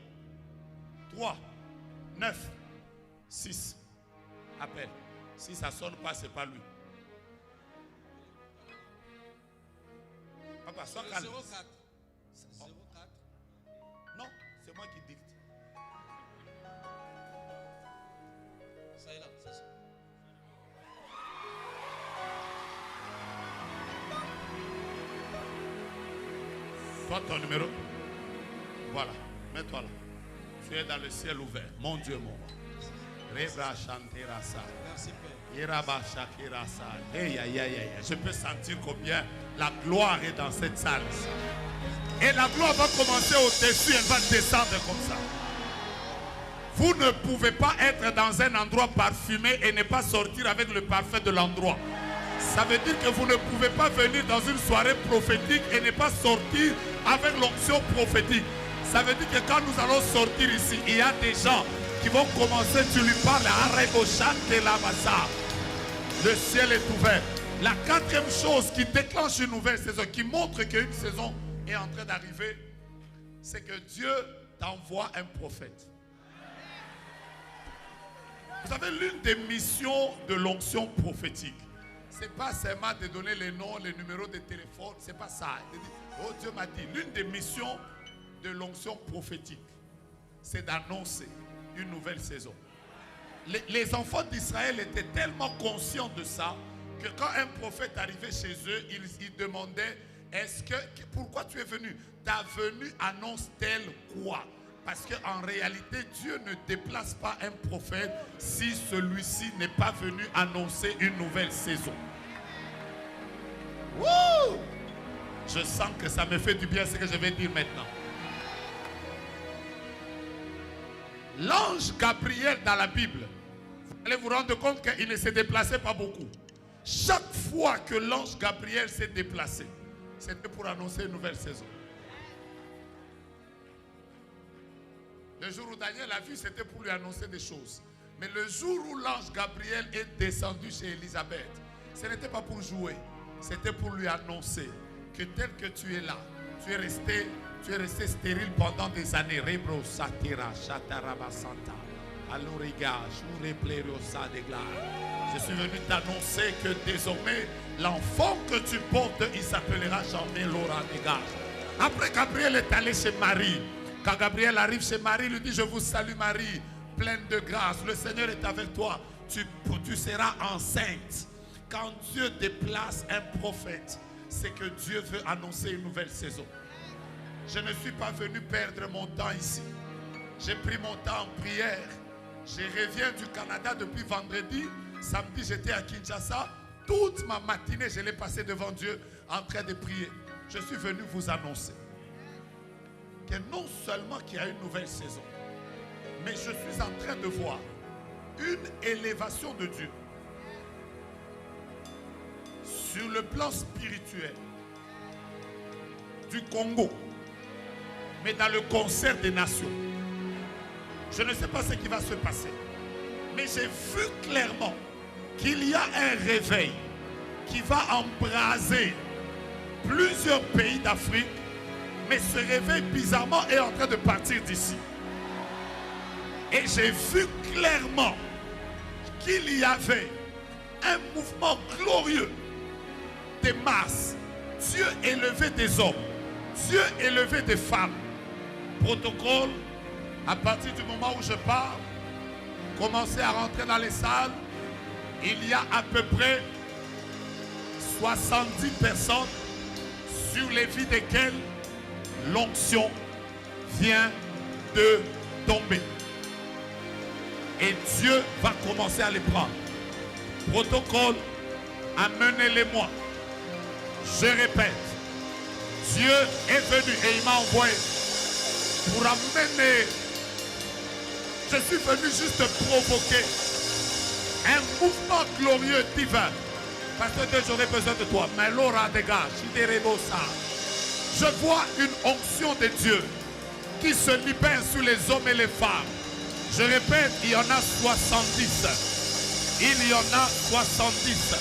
396. Appelle. Si ça ne sonne pas, ce n'est pas lui. Papa, sois calme. 04. Non, c'est moi qui dicte. Ça est là, c'est ça. Toi, ton numéro. Voilà, mets-toi là. Tu es dans le ciel ouvert. Mon Dieu, mon roi. Reba Chanterasa. Merci Père. Yeraba Shakirasa. Hey, aïe, aïe, aïe. Je peux sentir combien la gloire est dans cette salle. Et la gloire va commencer au-dessus, elle va descendre comme ça. Vous ne pouvez pas être dans un endroit parfumé et ne pas sortir avec le parfum de l'endroit. Ça veut dire que vous ne pouvez pas venir dans une soirée prophétique et ne pas sortir avec l'onction prophétique. Ça veut dire que quand nous allons sortir ici, il y a des gens qui vont commencer, tu lui parles, le ciel est ouvert. La quatrième chose qui déclenche une nouvelle saison, qui montre qu'une saison est en train d'arriver, c'est que Dieu t'envoie un prophète. Vous savez, l'une des missions de l'onction prophétique, c'est pas seulement de donner les noms, les numéros de téléphone, c'est pas ça. Oh, Dieu m'a dit, l'une des missions de l'onction prophétique, c'est d'annoncer une nouvelle saison. Les enfants d'Israël étaient tellement conscients de ça que quand un prophète arrivait chez eux, ils demandaient, pourquoi tu es venu? Ta venue annonce-t-elle quoi? Parce qu'en réalité, Dieu ne déplace pas un prophète si celui-ci n'est pas venu annoncer une nouvelle saison. Wouh! Je sens que ça me fait du bien ce que je vais dire maintenant. L'ange Gabriel dans la Bible, vous allez vous rendre compte qu'il ne se déplaçait pas beaucoup. Chaque fois que l'ange Gabriel s'est déplacé, c'était pour annoncer une nouvelle saison. Le jour où Daniel a vu, c'était pour lui annoncer des choses. Mais le jour où l'ange Gabriel est descendu chez Élisabeth, ce n'était pas pour jouer, c'était pour lui annoncer que tel que tu es là, tu es resté stérile pendant des années. Rebro satira chataraba santa. Aloriga, jure plerosa de gloire. Je suis venu t'annoncer que désormais l'enfant que tu portes, il s'appellera jamais Laura de Gage. Après, Gabriel est allé chez Marie. Quand Gabriel arrive chez Marie, il lui dit: je vous salue Marie, pleine de grâce, le Seigneur est avec toi, tu seras enceinte. Quand Dieu déplace un prophète, c'est que Dieu veut annoncer une nouvelle saison. Je ne suis pas venu perdre mon temps ici. J'ai pris mon temps en prière. Je reviens du Canada depuis vendredi. Samedi, j'étais à Kinshasa. Toute ma matinée, je l'ai passée devant Dieu en train de prier. Je suis venu vous annoncer que non seulement qu'il y a une nouvelle saison, mais je suis en train de voir une élévation de Dieu sur le plan spirituel du Congo, mais dans le concert des nations. Je ne sais pas ce qui va se passer, mais j'ai vu clairement qu'il y a un réveil qui va embraser plusieurs pays d'Afrique, mais ce réveil bizarrement est en train de partir d'ici. Et j'ai vu clairement qu'il y avait un mouvement glorieux des masses. Dieu élevait des hommes. Dieu élevait des femmes. Protocole, à partir du moment où je parle, commencez à rentrer dans les salles. Il y a à peu près 70 personnes sur les vies desquelles l'onction vient de tomber. Et Dieu va commencer à les prendre. Protocole, amenez-les-moi. Je répète, Dieu est venu et il m'a envoyé pour amener. Je suis venu juste provoquer un mouvement glorieux divin. Parce que j'aurais besoin de toi. Mais Laura dégage, je vois une onction de Dieu qui se libère sur les hommes et les femmes. Je répète, il y en a 70. Il y en a 70.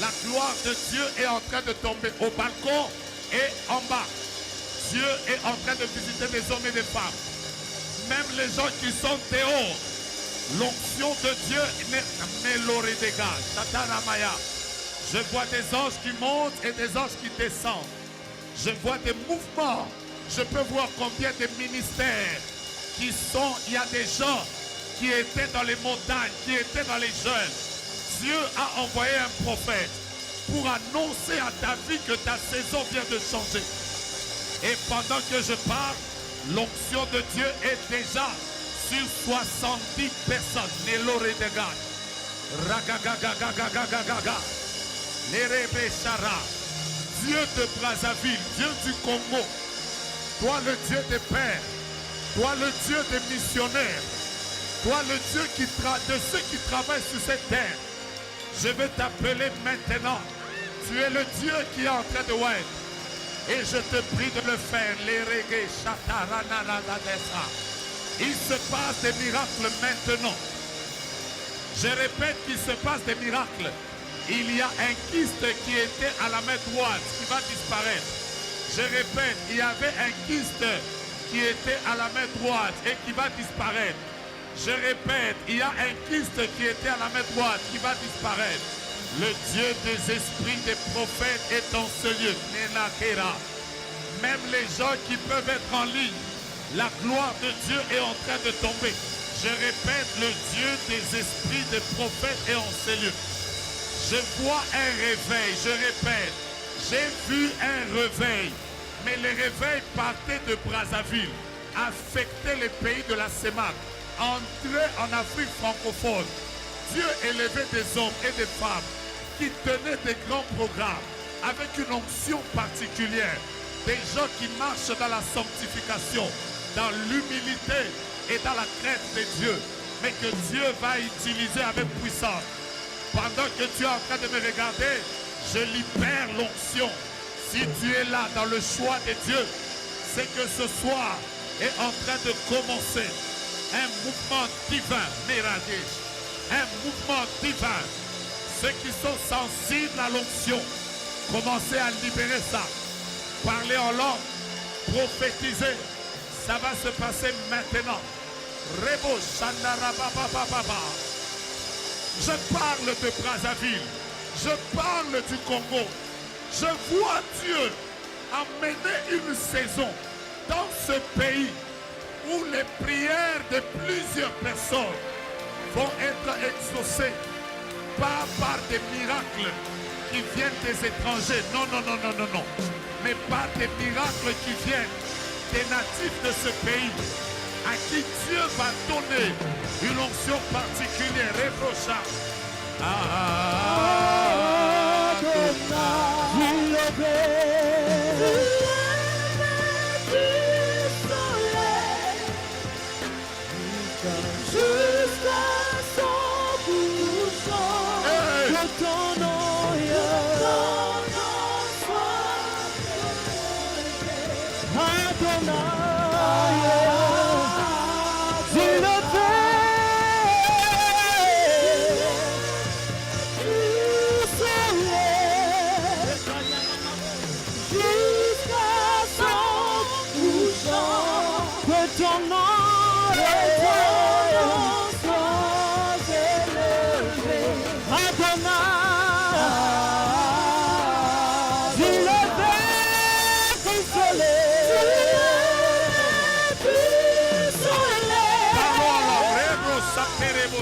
La gloire de Dieu est en train de tomber au balcon et en bas. Dieu est en train de visiter des hommes et des femmes. Même les gens qui sont dehors. L'onction de Dieu n'est l'orée dégage. Sataramaya. Je vois des anges qui montent et des anges qui descendent. Je vois des mouvements. Je peux voir combien de ministères qui sont. Il y a des gens qui étaient dans les montagnes, qui étaient dans les jeunes. Dieu a envoyé un prophète pour annoncer à ta vie que ta saison vient de changer. Et pendant que je parle, l'onction de Dieu est déjà sur 70 personnes. Nelore de God. Ragagagagagagagaga. Nerebe Shara. Dieu de Brazzaville, Dieu du Congo. Toi le Dieu des pères. Toi le Dieu des missionnaires. Toi le Dieu de ceux qui travaillent sur cette terre. Je vais t'appeler maintenant. Tu es le Dieu qui est en train de web. Et je te prie de le faire. Les reggae, il se passe des miracles maintenant. Je répète qu'il se passe des miracles. Il y a un kyste qui était à la main droite qui va disparaître. Je répète, il y avait un kyste qui était à la main droite et qui va disparaître. Je répète, il y a un kyste qui était à la main droite qui va disparaître. Le Dieu des esprits des prophètes est dans ce lieu. Même les gens qui peuvent être en ligne, la gloire de Dieu est en train de tomber. Je répète, le Dieu des esprits des prophètes est en ce lieu. Je vois un réveil, je répète, j'ai vu un réveil. Mais les réveils partaient de Brazzaville, affectaient les pays de la CEMAC, entraient en Afrique francophone. Dieu élevait des hommes et des femmes qui tenaient des grands programmes avec une onction particulière. Des gens qui marchent dans la sanctification, dans l'humilité et dans la crainte de Dieu. Mais que Dieu va utiliser avec puissance. Pendant que tu es en train de me regarder, je libère l'onction. Si tu es là dans le choix de Dieu, c'est que ce soir est en train de commencer un mouvement divin, Méradish. Un mouvement divin. Ceux qui sont sensibles à l'onction, commencez à libérer ça. Parler en langue, prophétiser, ça va se passer maintenant. Rebo Shandarababababa. Je parle de Brazzaville, je parle du Congo. Je vois Dieu amener une saison dans ce pays où les prières de plusieurs personnes vont être exaucées, pas par des miracles qui viennent des étrangers, non, mais par des miracles qui viennent des natifs de ce pays, à qui Dieu va donner une onction particulière, Reprocha.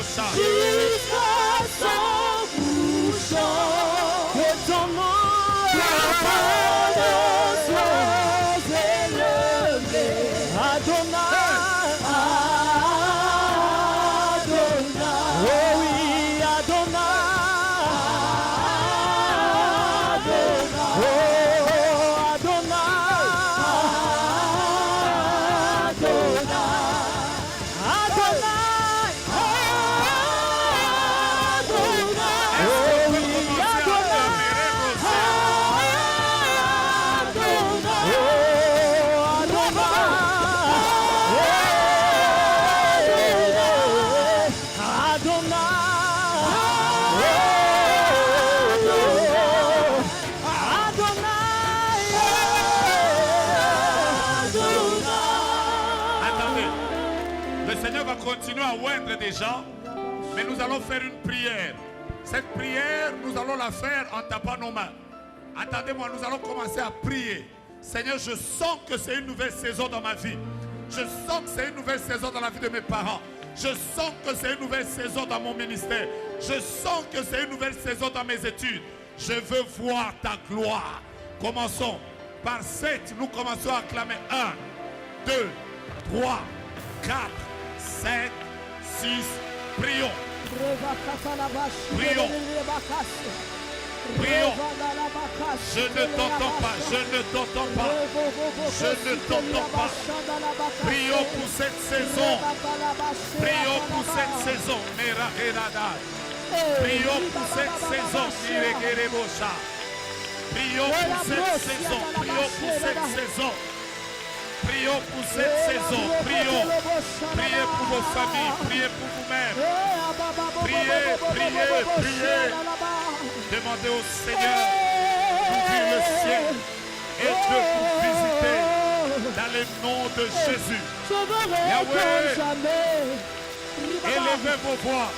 Rekerebosha. jusqu'à son couchant. Que ton nom soit élevé. Adonai, Adonai. Oh oui, Adonai. Adonai. Oh, Adonai. Adonai. Continuons à oindre des gens, mais nous allons faire une prière. Cette prière, nous allons la faire en tapant nos mains. Attendez-moi, nous allons commencer à prier. Seigneur, je sens que c'est une nouvelle saison dans ma vie. Je sens que c'est une nouvelle saison dans la vie de mes parents. Je sens que c'est une nouvelle saison dans mon ministère. Je sens que c'est une nouvelle saison dans mes études. Je veux voir ta gloire. Commençons par 7. Nous commençons à acclamer 1, 2, 3, 4, 5, 6, prions. Prions. Prions. Je ne t'entends pas, je ne t'entends pas. Je ne t'entends pas. Prions pour cette saison. Prions pour cette saison. Prions pour cette saison. Prions pour cette saison. Prions pour cette saison. Prions pour cette saison. Prions. Priez pour vos familles. Priez pour vous-même. Priez, priez, priez. Demandez au Seigneur d'ouvrir le ciel et de vous visiter dans le nom de Jésus. Yahweh, élevez vos voix.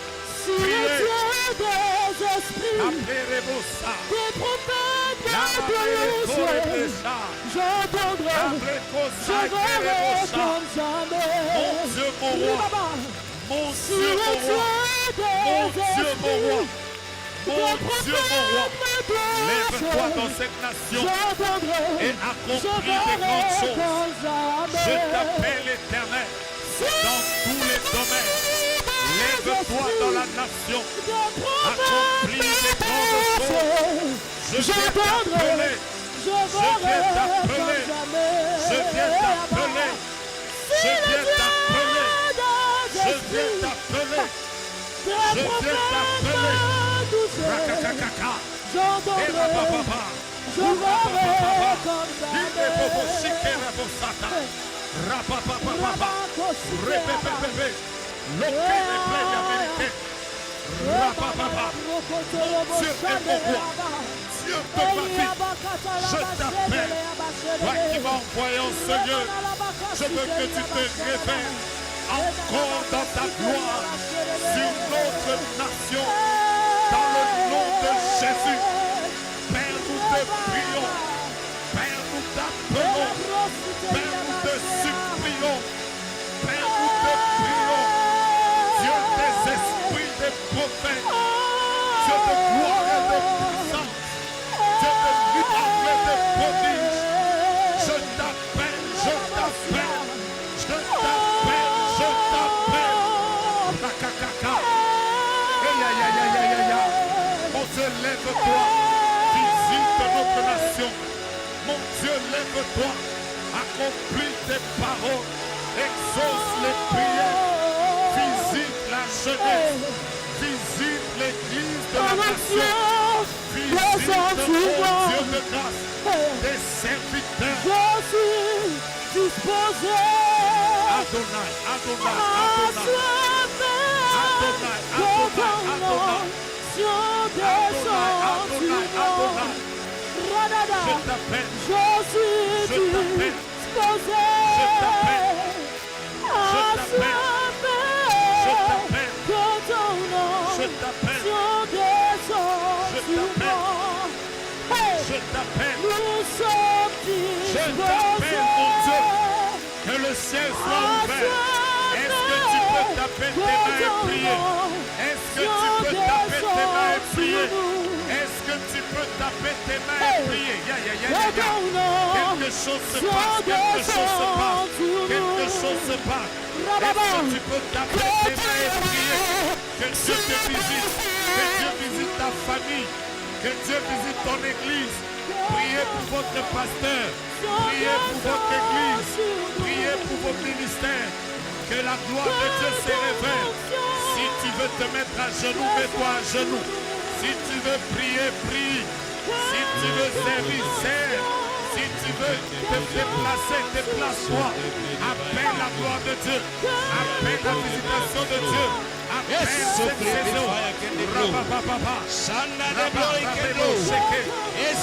Priez. Appelez-vous ça. J'entendrai, je verrai comme jamais. Mon Dieu, mon roi. Mon Dieu, mon roi. Mon Dieu, mon roi. Mon Dieu, mon roi. Lève-toi dans cette nation et accomplis des grandes choses. Je t'appelle l'Éternel dans tous les domaines. Lève-toi dans la nation. Accomplis des grandes choses. Je viens t'appeler. Je viens t'appeler. Je viens t'appeler. Je viens t'appeler. Je viens t'appeler. Je viens t'appeler. Rakakakaka. Et rapapapa. Rapapapa. Rapapapa. Répépépépé. Rapapapa. Dieu est mon roi. Dieu de ma vie. Je t'appelle. Toi qui m'as envoyé en ce lieu, je veux que tu te révèles encore dans ta gloire sur notre nation. Dans le nom de Jésus. Père, nous te prions. Père, nous t'appelons. Père, nous te supplions. Père, nous te prions. Dieu des esprits, des prophètes. Dieu de gloire et de puissance. Dieu de miracle et de prodige. Je t'appelle, je t'appelle. Je t'appelle, je t'appelle. Rakakaka. Mon Dieu, lève-toi. Visite notre nation. Mon Dieu, lève-toi. Accomplis tes paroles. Exauce les prières. Visite la jeunesse. Visite l'église de la nation. Visite, oh Dieu de grâce, des serviteurs. Je suis disposé. Adonai, Adonai, Adonai. Adonai, Adonai, Adonai. Adonai, Adonai. Je t'appelle. Je suis t'appelle. disposé. Je t'appelle. Je t'appelle. Je t'appelle. Je t'appelle. Je t'appelle. Je t'appelle, mon Dieu. Que le ciel soit ouvert. Est-ce que tu peux taper taper tes mains et prier? Est-ce que tu peux taper tes mains et prier? Est-ce que tu peux taper tes mains et prier? Quelque chose se passe, quelque chose se passe, quelque chose se passe. Est-ce que tu peux taper tes mains et prier? Que Dieu te visite, que Dieu visite ta famille, que Dieu visite ton église. Priez pour votre pasteur, priez pour votre église, priez pour vos ministères. Que la gloire de Dieu se révèle. Si tu veux te mettre à genoux, mets-toi à genoux. Si tu veux prier, prie. Si tu veux servir, serve. Si tu veux te déplacer, déplace-toi. Appelle la gloire de Dieu. Appelle la visitation de Dieu. Appelle cette saison. Il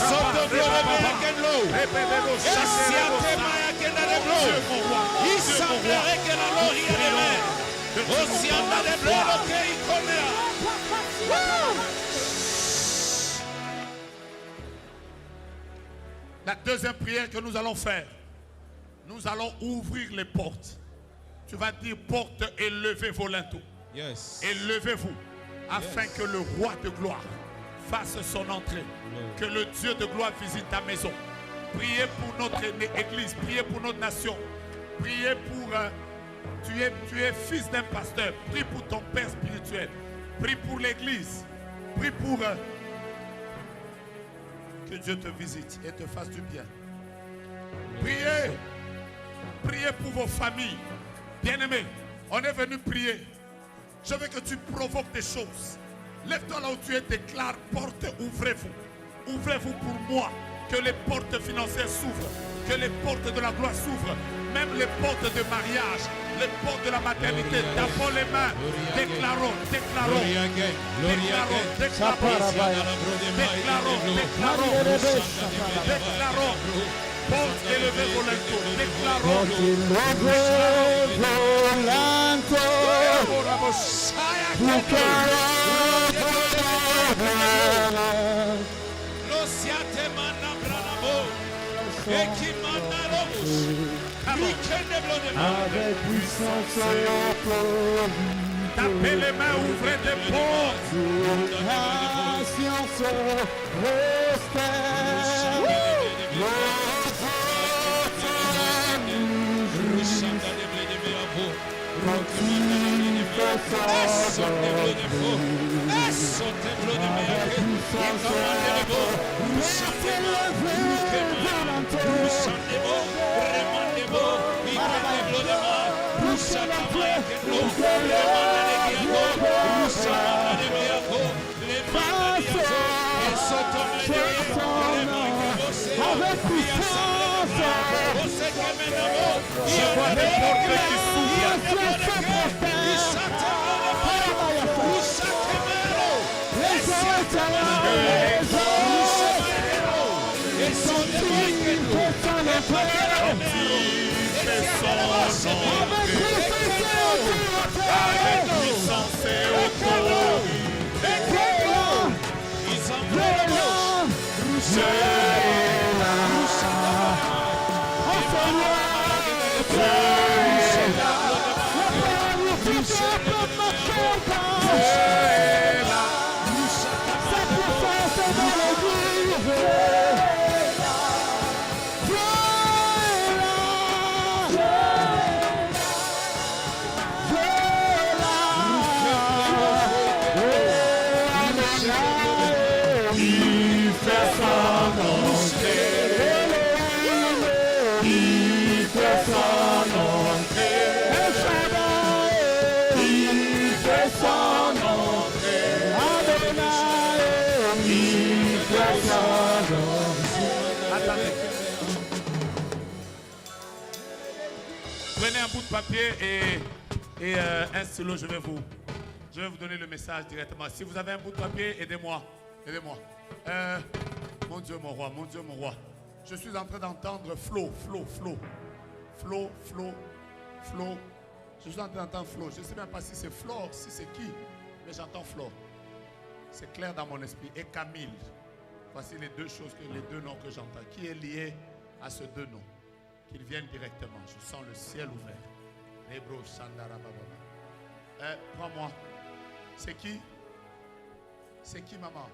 semblerait que la gloire est de aussi en a des bleus qui connaît. La deuxième prière que nous allons faire, nous allons ouvrir les portes. Tu vas dire porte et levez vos linteaux. Yes. Et levez-vous afin que le roi de gloire fasse son entrée. Que le Dieu de gloire visite ta maison. Priez pour notre église, priez pour notre nation. Priez pour... tu es fils d'un pasteur. Prie pour ton père spirituel. Prie pour l'église. Prie pour... que Dieu te visite et te fasse du bien. Priez. Priez pour vos familles. Bien-aimés, on est venu prier. Je veux que tu provoques des choses. Lève-toi là où tu es, déclare porte, ouvrez-vous. Ouvrez-vous pour moi. Que les portes financières s'ouvrent. Que les portes de la gloire s'ouvrent. Même les portes de mariage. Les portes de la maternité. Tapons les mains. Déclarons, déclarons. Déclarons, déclarons. Déclarons. Porte et levez vos linteaux. Déclarons. Avec puissance et tapez les mains, ouvrez des portes. patience Je vois des portes qui s'ouvrent. Avec puissance et prenez un bout de papier et un stylo, je vais vous donner le message directement. Si vous avez un bout de papier, aidez-moi. Aidez-moi. Mon Dieu, mon roi, mon Dieu, mon roi. Je suis en train d'entendre flow. Je suis en train d'entendre flow. Je ne sais même pas si c'est Flore, si c'est qui, mais j'entends flow. C'est clair dans mon esprit. Et Camille. Voici les deux noms que j'entends. Qui est lié à ces deux noms? Qu'ils viennent directement. Je sens le ciel ouvert. Prends-moi. C'est qui? C'est qui, maman?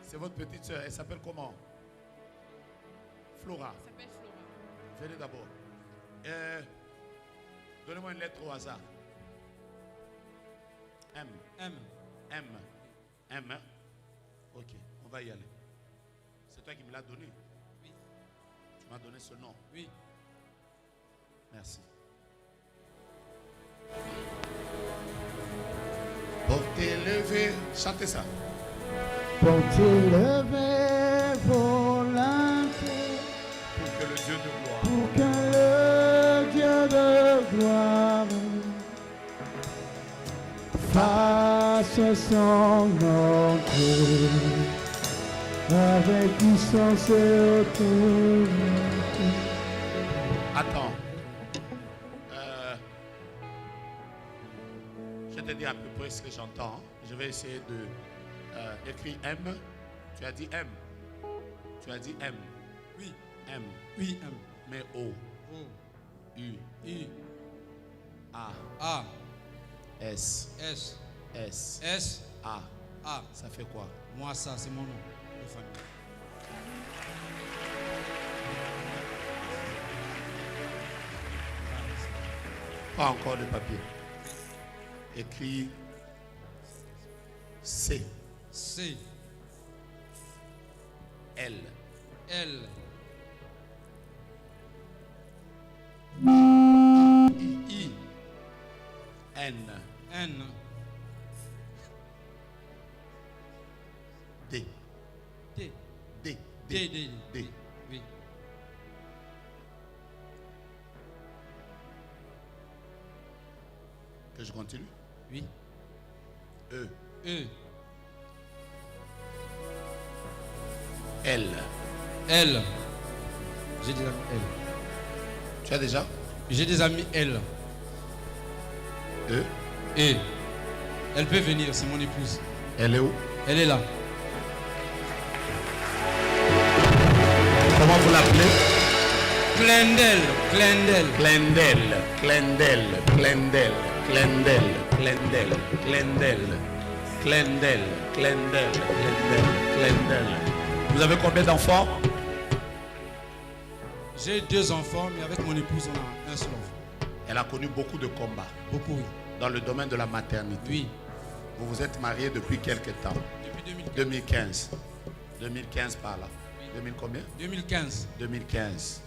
C'est votre petite soeur. Elle s'appelle comment? Flora. Elle s'appelle Flora. Venez d'abord. Donnez-moi une lettre au hasard. M. M. M. M. Ok, on va y aller. C'est toi qui me l'as donné. Oui. Tu m'as donné ce nom. Oui. Merci. Portez levé. Chantez ça. Portez levé volonté Pour que le Dieu de gloire pour que le Dieu de gloire fasse son entrée avec puissance et autorité. Attends. Je te dis à peu près ce que j'entends. Je vais essayer de écrire M. Tu as dit M. Tu as dit M. Oui. M. Oui, M. Mais O. O. U. I. A. A. S. S. S. S. A. A. Ça fait quoi? Moi, ça, c'est mon nom de famille. Pas encore de papier. Écris C. C. L. L. I. N. N. D. D. D. D. D. D. Oui. Que je continue? Oui. E. E. L. L. J'ai des amis L. Tu as déjà? J'ai des amis L. E. E. Elle peut venir, c'est mon épouse. Elle est où? Elle est là. Comment vous l'appelez? Glendale. Glendale. Glendale. Glendale. Glendale. Glendale. Glendale. Glendale. Glendale. Glendale. Glendale. Glendale. Vous avez combien d'enfants? J'ai 2 enfants, mais avec mon épouse, on a un seul enfant. Elle a connu beaucoup de combats Beaucoup, oui. dans le domaine de la maternité. Oui. Vous vous êtes mariés depuis quelque temps? Depuis 2015. 2015 par là. 2000 combien? 2015. 2015.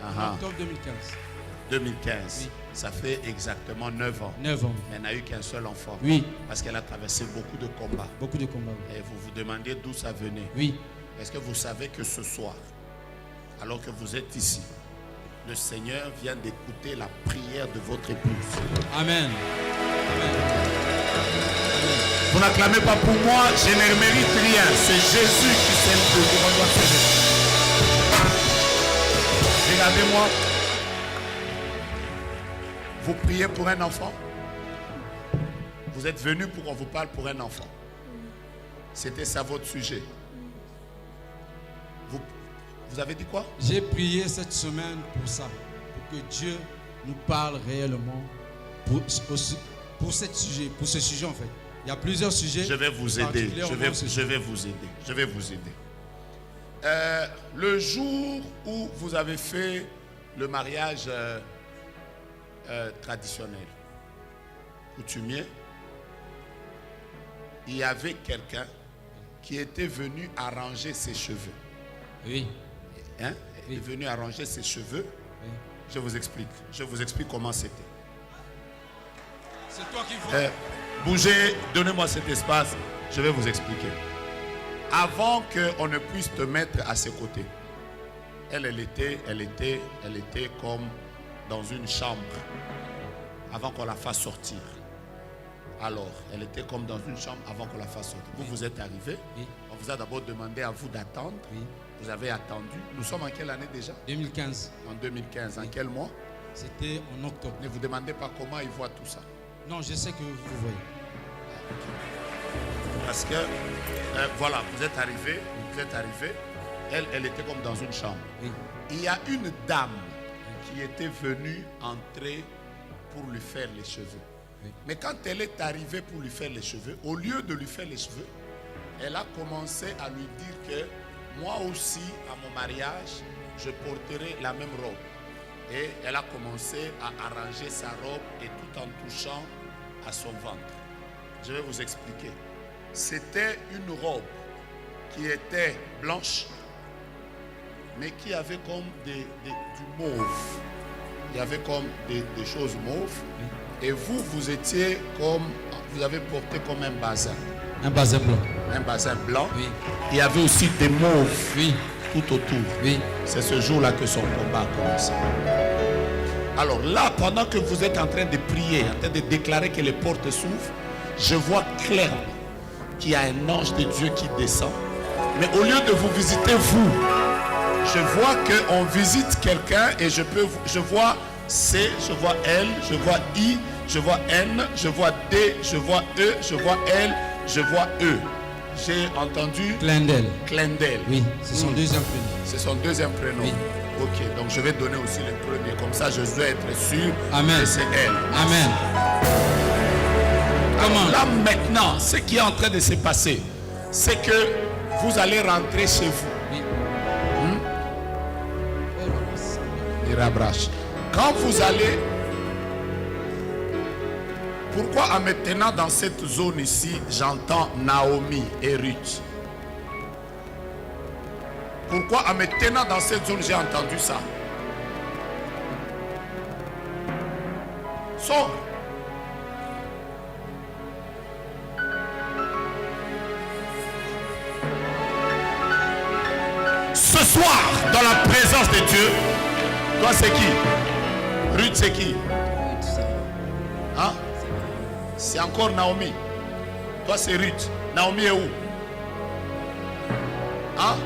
En octobre 2015. 2015. Oui. Ça fait exactement 9 ans. 9 ans. Mais elle n'a eu qu'un seul enfant. Oui. Parce qu'elle a traversé beaucoup de combats. Beaucoup de combats. Oui. Et vous vous demandiez d'où ça venait. Oui. Est-ce que vous savez que ce soir, alors que vous êtes ici, le Seigneur vient d'écouter la prière de votre épouse? Amen. Amen. Vous n'acclamez pas pour moi, je ne mérite rien. C'est Jésus qui s'est devant moi. Regardez-moi. Vous priez pour un enfant. Vous êtes venu pour qu'on vous parle pour un enfant. C'était ça votre sujet. Vous avez dit quoi? J'ai prié cette semaine pour ça. Pour que Dieu nous parle réellement pour ce sujet en fait. Il y a plusieurs sujets. Je vais vous aider. Je vais vous aider. Je vais vous aider. Le jour où vous avez fait le mariage traditionnel, coutumier, il y avait quelqu'un qui était venu arranger ses cheveux. Oui. Hein? Il est Oui. venu arranger ses cheveux. Oui. Je vous explique. Je vous explique comment c'était. C'est toi qui vois. Bougez, donnez-moi cet espace. Je vais vous expliquer. Avant qu'on ne puisse te mettre à ses côtés, elle était comme dans une chambre avant qu'on la fasse sortir. Alors, elle était comme dans une chambre avant qu'on la fasse sortir. Vous êtes arrivé. Oui. On vous a d'abord demandé à vous d'attendre. Oui. Vous avez attendu. Nous sommes en quelle année déjà? 2015. En 2015. En quel mois? C'était en octobre. Ne vous demandez pas comment ils voient tout ça. Non, je sais que vous voyez. Parce que, voilà, vous êtes arrivé. Elle était comme dans une chambre. Oui. Il y a une dame qui était venue entrer pour lui faire les cheveux. Mais quand elle est arrivée pour lui faire les cheveux, au lieu de lui faire les cheveux, elle a commencé à lui dire que moi aussi, à mon mariage, je porterai la même robe. Et elle a commencé à arranger sa robe et tout en touchant à son ventre. Je vais vous expliquer. C'était une robe qui était blanche, mais qui avait comme du mauve. Il y avait comme des choses mauves. Et vous étiez comme, vous avez porté comme un bazin. Un bazin blanc. Un bazin blanc. Oui. Il y avait aussi des mauves tout autour. Oui. C'est ce jour-là que son combat a commencé. Alors là, pendant que vous êtes en train de prier, en train de déclarer que les portes s'ouvrent, je vois clairement qu'il y a un ange de Dieu qui descend. Mais au lieu de vous visiter vous, je vois qu'on visite quelqu'un et je vois C, je vois L, je vois I, je vois N, je vois D, je vois E, je vois L, je vois E. J'ai entendu Clendel. Clendel. Oui, c'est son deuxième prénom. C'est son deuxième prénom. Oui. Ok, donc je vais donner aussi le premier. Comme ça, je dois être sûr Amen. que c'est elle. Amen. Comment? Là maintenant, ce qui est en train de se passer, c'est que vous allez rentrer chez vous. Oui. Quand vous allez, pourquoi en me tenant dans cette zone ici, j'entends Naomi et Ruth? Pourquoi en me tenant dans cette zone, j'ai entendu ça? Sors. Ce soir, dans la présence de Dieu, toi c'est qui? Ruth c'est qui? Hein? C'est encore Naomi. Toi c'est Ruth. Naomi est où? Hein?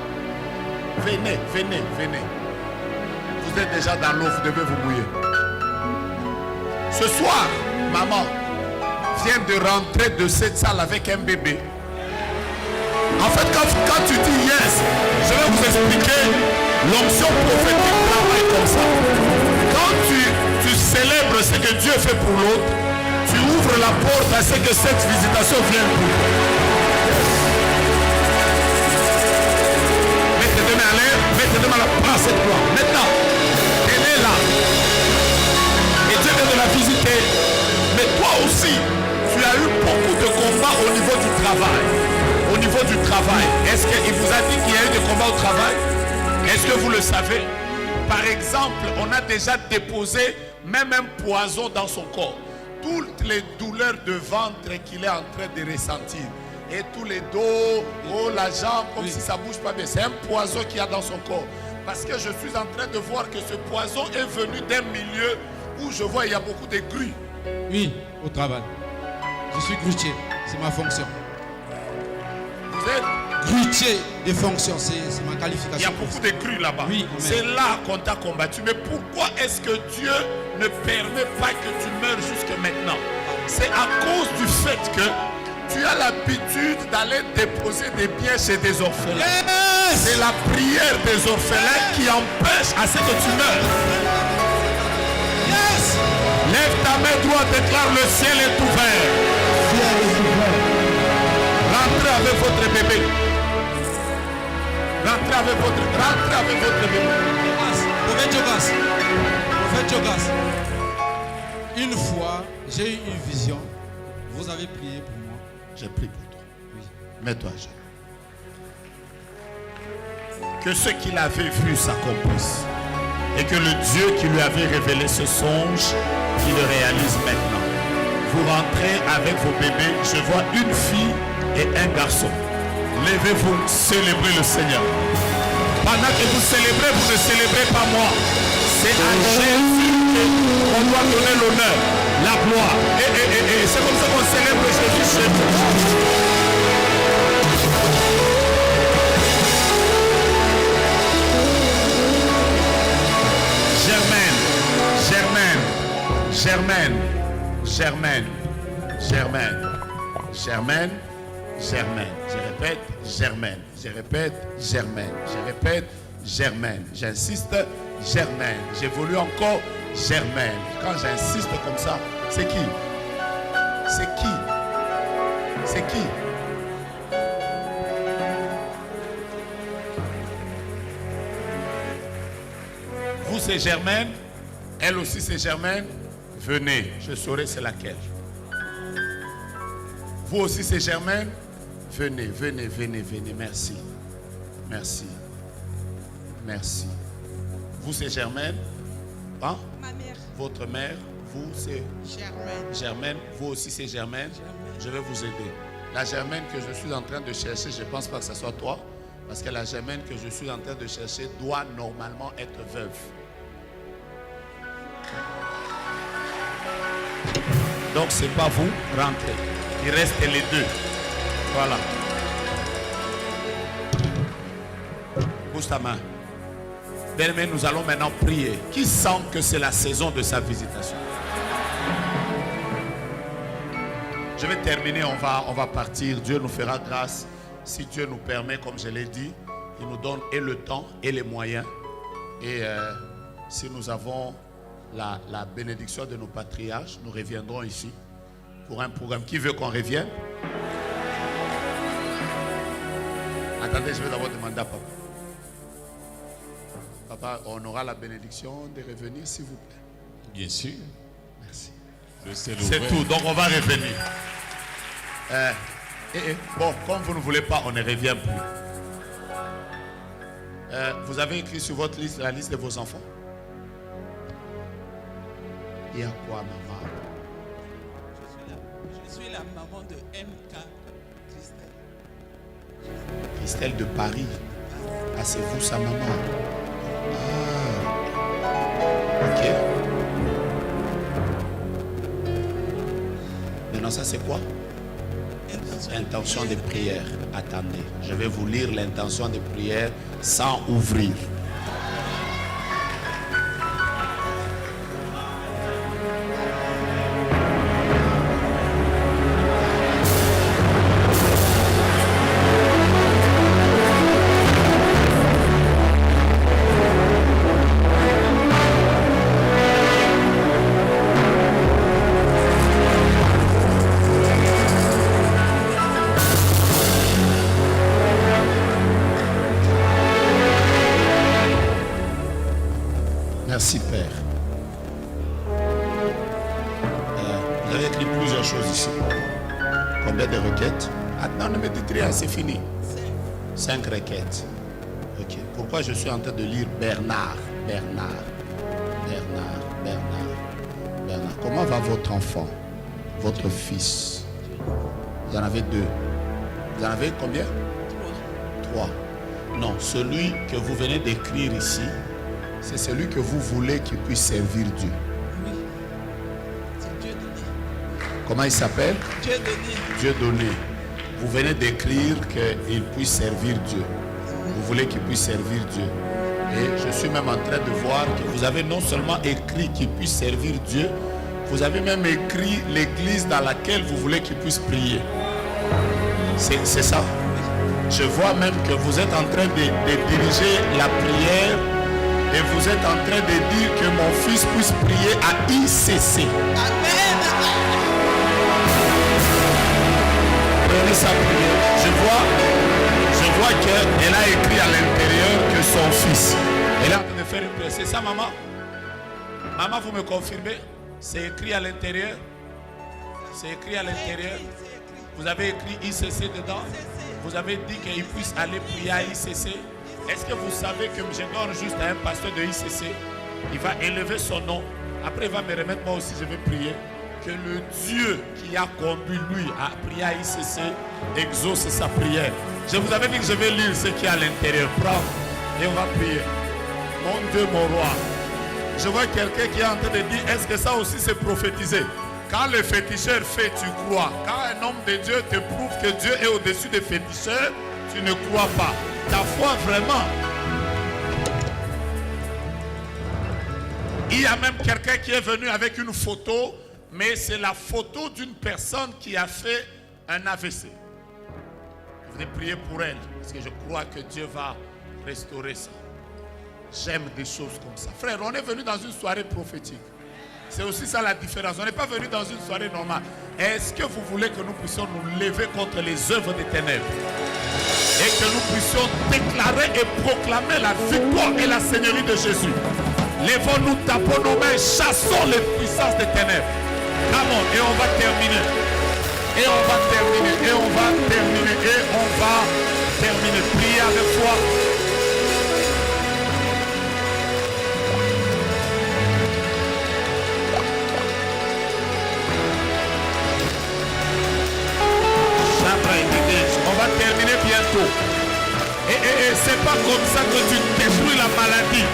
Venez, venez, venez. Vous êtes déjà dans l'eau, vous devez vous mouiller. Ce soir, maman vient de rentrer de cette salle avec un bébé. En fait, quand tu dis yes, je vais vous expliquer l'onction prophétique travaille comme ça. Quand tu célèbres ce que Dieu fait pour l'autre, tu ouvres la porte à ce que cette visitation vienne pour toi. Mettez deux mains à l'air, mettez deux mains à la cette gloire. Maintenant, elle est là. Et Dieu vient de la visiter. Mais toi aussi, tu as eu beaucoup de combats au niveau du travail. Au niveau du travail, est-ce qu'il vous a dit qu'il y a eu des combats au travail? Est-ce que vous le savez? Par exemple, on a déjà déposé même un poison dans son corps. Toutes les douleurs de ventre qu'il est en train de ressentir. Et tous les dos, oh, la jambe, comme si ça ne bouge pas bien. C'est un poison qu'il y a dans son corps. Parce que je suis en train de voir que ce poison est venu d'un milieu où je vois il y a beaucoup de grues. Oui, au travail. Je suis grutier, c'est ma fonction. Vous êtes Grutier de fonction, c'est ma qualification. Il y a beaucoup de grues là-bas. Oui, c'est là qu'on t'a combattu. Mais pourquoi est-ce que Dieu ne permet pas que tu meurs jusque maintenant? C'est à cause du fait que tu as l'habitude d'aller déposer des biens chez des orphelins. Yes! C'est la prière des orphelins qui empêche à ce que tu meurs. Yes! Lève ta main droite, déclare le ciel est ouvert. Rentrez avec votre bébé. Rentrez avec votre bébé. Prophète Jogas. Prophète Jogas. Une fois, j'ai eu une vision. Vous avez prié pour moi. J'ai prié pour toi. Oui. Mets-toi à genoux. Que ce qu'il avait vu s'accomplisse. Et que le Dieu qui lui avait révélé ce songe, il le réalise maintenant. Vous rentrez avec vos bébés. Je vois une fille et un garçon. Levez-vous, célébrez le Seigneur. Pendant que vous célébrez, vous ne célébrez pas moi. C'est à Jésus qu'on doit donner l'honneur, la gloire. Et c'est comme ça qu'on célèbre Jésus chez vous. Germaine, Germaine, Germaine, Germaine, Germaine. Je répète, Germaine. Je répète, Germaine. Je répète, Germaine. J'insiste, Germaine. J'évolue encore, Germaine. Quand j'insiste comme ça, c'est qui? C'est qui? C'est qui? Vous, c'est Germaine. Elle aussi, c'est Germaine. Venez, je saurai c'est laquelle. Vous aussi, c'est Germaine. Venez, venez, venez, venez. Merci. Merci. Merci. Vous, c'est Germaine. Hein? Ma mère. Votre mère. Vous, c'est Germaine. Germaine. Vous aussi, c'est Germaine. Je vais vous aider. La Germaine que je suis en train de chercher, je ne pense pas que ce soit toi. Parce que la Germaine que je suis en train de chercher doit normalement être veuve. Donc, ce n'est pas vous. Rentrez. Il reste les deux. Voilà. Pousse ta main. Bien-aimé, nous allons maintenant prier. Qui sent que c'est la saison de sa visitation? Je vais terminer, on va partir. Dieu nous fera grâce. Si Dieu nous permet, comme je l'ai dit, il nous donne et le temps et les moyens. Et si nous avons la bénédiction de nos patriarches, nous reviendrons ici pour un programme. Qui veut qu'on revienne? Attendez, je vais d'abord demander à papa. Papa, on aura la bénédiction de revenir, s'il vous plaît. Bien sûr. Merci. C'est tout, donc on va revenir. Bon, comme vous ne voulez pas, on ne revient plus. Vous avez écrit sur votre liste la liste de vos enfants? Il y a quoi, maman? Je suis la maman de MK Christelle. Christelle de Paris. Ah, c'est vous, sa maman. Ah. Ok. Maintenant, ça, c'est quoi? Intention de prière. Attendez, je vais vous lire l'intention de prière sans ouvrir. Merci Père. Vous avez écrit plusieurs choses ici. Combien de requêtes? Ah non, ne me dites rien, c'est fini. 5 requêtes. Ok. Pourquoi je suis en train de lire Bernard? Bernard. Comment va votre enfant? Votre fils? Vous en avez 2. Vous en avez combien? 3. Non, celui que vous venez d'écrire ici, c'est celui que vous voulez qu'il puisse servir Dieu. Oui. C'est Dieu donné. Comment il s'appelle? Dieu donné. Dieu donné. Vous venez d'écrire qu'il puisse servir Dieu. Vous voulez qu'il puisse servir Dieu. Et je suis même en train de voir que vous avez non seulement écrit qu'il puisse servir Dieu, vous avez même écrit l'église dans laquelle vous voulez qu'il puisse prier. C'est ça. Je vois même que vous êtes en train de diriger la prière. Et vous êtes en train de dire que mon fils puisse prier à ICC. Amen. Prenez sa prière. Je vois qu'elle a écrit à l'intérieur que son fils. Elle est en train de faire une prière. C'est ça, maman? Maman, vous me confirmez? C'est écrit à l'intérieur? C'est écrit à l'intérieur? Vous avez écrit ICC dedans? Vous avez dit qu'il puisse aller prier à ICC? Est-ce que vous savez que je donne juste à un pasteur de ICC? Il va élever son nom. Après, il va me remettre, moi aussi, je vais prier. Que le Dieu qui a conduit lui à prier à ICC exauce sa prière. Je vous avais dit que je vais lire ce qui est à l'intérieur. Prends et on va prier. Mon Dieu, mon roi. Je vois quelqu'un qui est en train de dire, est-ce que ça aussi c'est prophétisé? Quand le féticheur fait, tu crois. Quand un homme de Dieu te prouve que Dieu est au-dessus des féticheurs, tu ne crois pas. Ta foi vraiment. Il y a même quelqu'un qui est venu avec une photo, mais c'est la photo d'une personne qui a fait un AVC. Je voudrais prier pour elle, parce que je crois que Dieu va restaurer ça. J'aime des choses comme ça. Frère, on est venu dans une soirée prophétique. C'est aussi ça la différence. On n'est pas venu dans une soirée normale. Est-ce que vous voulez que nous puissions nous lever contre les œuvres des ténèbres et que nous puissions déclarer et proclamer la victoire et la seigneurie de Jésus? Lèvons-nous, tapons nos mains, chassons les puissances des ténèbres. Come on, et on va terminer. Et on va terminer. Et on va terminer. Et on va terminer. Priez avec foi. On va terminer bientôt. Et c'est pas comme ça que tu détruis la maladie.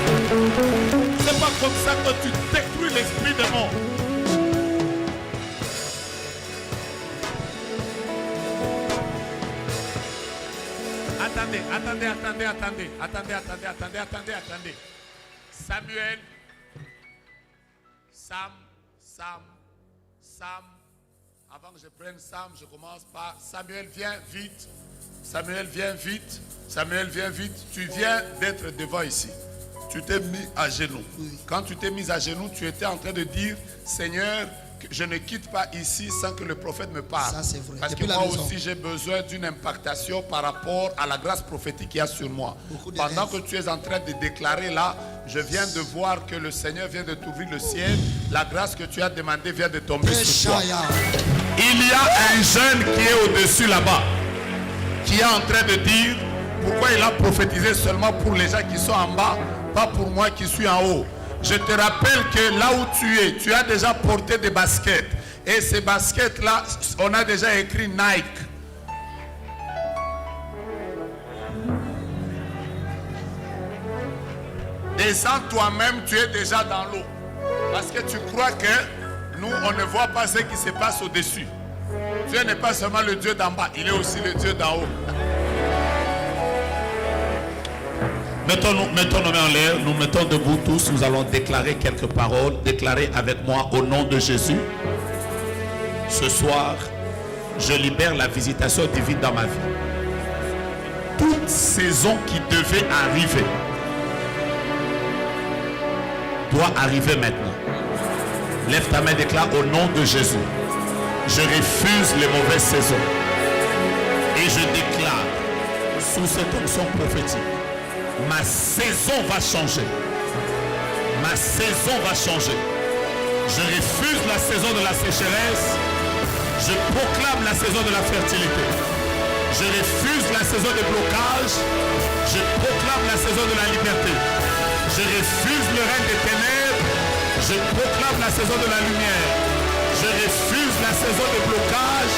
C'est pas comme ça que tu détruis l'esprit de mort. Attendez. Samuel. Sam. Avant que je prenne Sam, je commence par Samuel, viens vite. Samuel, viens vite. Tu viens d'être devant ici. Tu t'es mis à genoux. Quand tu t'es mis à genoux, tu étais en train de dire, Seigneur, je ne quitte pas ici sans que le prophète me parle. Ça, c'est vrai. Parce que moi aussi, j'ai besoin d'une impactation par rapport à la grâce prophétique qu'il y a sur moi. Pendant que tu es en train de déclarer là, je viens de voir que le Seigneur vient de t'ouvrir le ciel. La grâce que tu as demandée vient de tomber sur toi. Il y a un jeune qui est au-dessus là-bas, qui est en train de dire pourquoi il a prophétisé seulement pour les gens qui sont en bas, pas pour moi qui suis en haut. Je te rappelle que là où tu as déjà porté des baskets. Et ces baskets-là, on a déjà écrit Nike. Descends toi-même, tu es déjà dans l'eau. Parce que tu crois que nous, on ne voit pas ce qui se passe au-dessus. Dieu n'est pas seulement le Dieu d'en bas, il est aussi le Dieu d'en haut. Mettons nos mains en l'air, nous mettons debout tous, nous allons déclarer quelques paroles. Déclarer avec moi au nom de Jésus. Ce soir, je libère la visitation divine dans ma vie. Toute saison qui devait arriver doit arriver maintenant. Lève ta main, déclare au nom de Jésus. Je refuse les mauvaises saisons. Et je déclare sous cette onction prophétique, ma saison va changer. Ma saison va changer. Je refuse la saison de la sécheresse. Je proclame la saison de la fertilité. Je refuse la saison de blocage. Je proclame la saison de la liberté. Je refuse le règne des ténèbres. Je proclame la saison de la lumière. Je refuse la saison de blocage.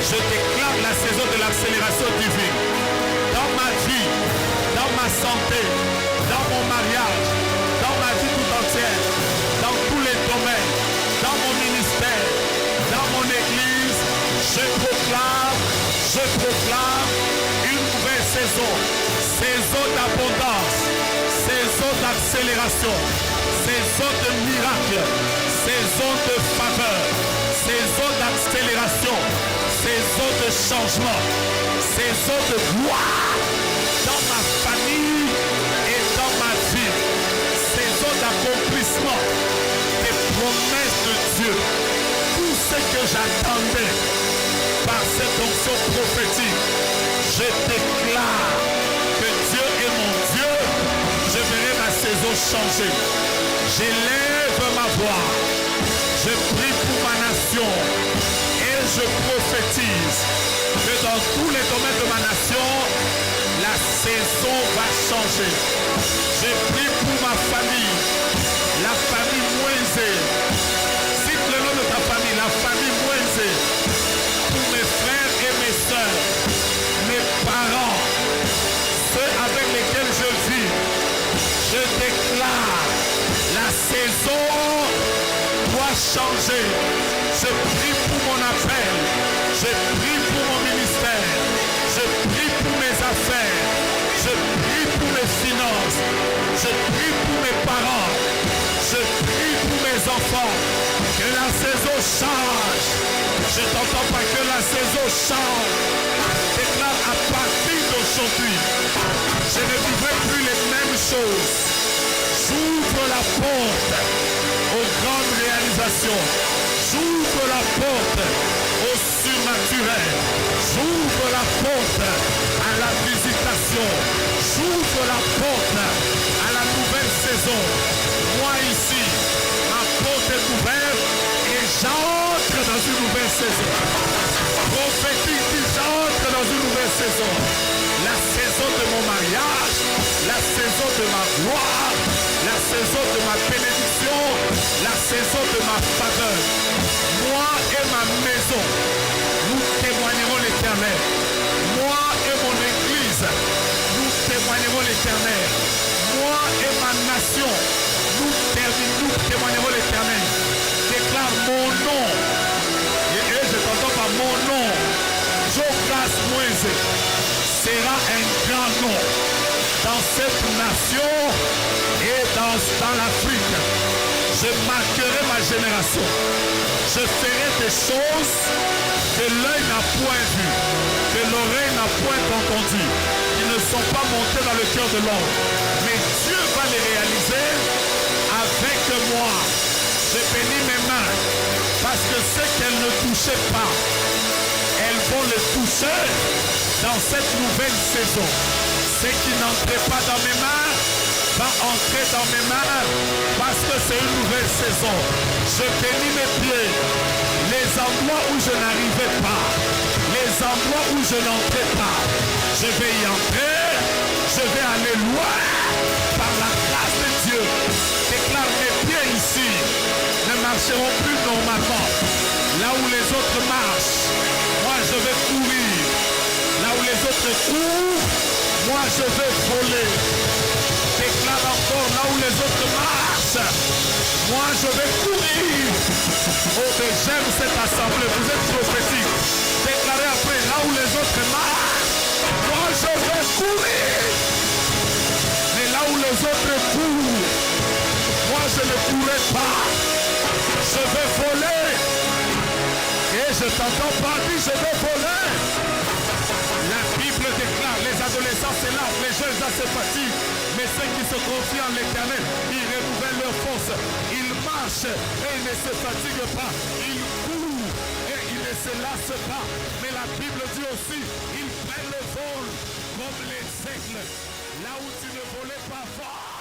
Je déclare la saison de l'accélération divine. Dans ma vie, dans ma santé, dans mon mariage, dans ma vie tout entière, dans tous les domaines, dans mon ministère, dans mon église, je proclame une nouvelle saison. Saison d'abondance, saison d'accélération, saison de miracle, saison de faveur, saison d'accélération, saison de changement, saison de gloire dans ma famille et dans ma vie, saison d'accomplissement des promesses de Dieu. Tout ce que j'attendais par cette onction prophétique, je déclare que Dieu est mon Dieu. Je verrai ma saison changer. J'élève ma voix. Je prie pour ma nation et je prophétise que dans tous les domaines de ma nation, la saison va changer. Je prie pour ma famille, la famille Moïse. Cite le nom de ta famille, la famille Moïse. Pour mes frères et mes soeurs, mes parents, ceux avec lesquels je vis, je déclare la saison doit changer. Je prie pour mon appel, je prie pour mon ministère, je prie pour mes affaires, je prie pour mes finances, je prie pour mes parents, je prie pour mes enfants. Que la saison change. Je t'entends pas, que la saison change. Déclare à partir d'aujourd'hui, je ne vivrai plus les mêmes choses. J'ouvre la porte aux grandes réalisations. J'ouvre la porte au surnaturel. J'ouvre la porte à la visitation. J'ouvre la porte à la nouvelle saison. Moi ici, ma porte est ouverte et j'entre dans une nouvelle saison. Prophétique, j'entre dans une nouvelle saison. La saison de mon mariage, la saison de ma gloire, la saison de ma bénédiction, la saison de ma faveur. Moi et ma maison, nous témoignerons l'Éternel. Moi et mon église, nous témoignerons l'Éternel. Moi et ma nation, nous témoignerons l'Éternel. Déclare mon nom. Et je t'entends par mon nom. Jocas Moïse sera un grand nom dans cette nation et dans l'Afrique. Je marquerai ma génération. Je ferai des choses que l'œil n'a point vues, que l'oreille n'a point entendues, qui ne sont pas montées dans le cœur de l'homme. Mais Dieu va les réaliser avec moi. Je bénis mes mains parce que ce qu'elles ne touchaient pas, elles vont le toucher dans cette nouvelle saison. Ce qui n'entrait pas dans mes mains va entrer dans mes mains parce que c'est une nouvelle saison. Je bénis mes pieds. Les endroits où je n'arrivais pas, les endroits où je n'entrais pas, je vais y entrer. Je vais aller loin par la grâce de Dieu. Déclare mes pieds ici ne marcheront plus normalement. Là où les autres marchent, moi je vais courir. Là où les autres courent, moi je vais voler. Déclare encore, là où les autres marchent, moi je vais courir. Oh, mais j'aime cette assemblée, vous êtes prophétique. Déclarez après, là où les autres marchent, moi je vais courir. Mais là où les autres courent, moi je ne courrai pas. Je vais voler. Et je t'entends pas dire, je vais voler. La Bible déclare, les adolescents se lavent, les jeunes se fatiguent. Mais ceux qui se confient en l'Éternel, ils renouvellent leur force. Ils marchent et ils ne se fatiguent pas. Ils courent et ils ne se lassent pas. Mais la Bible dit aussi, ils prennent le vol comme les aigles. Là où tu ne volais pas fort.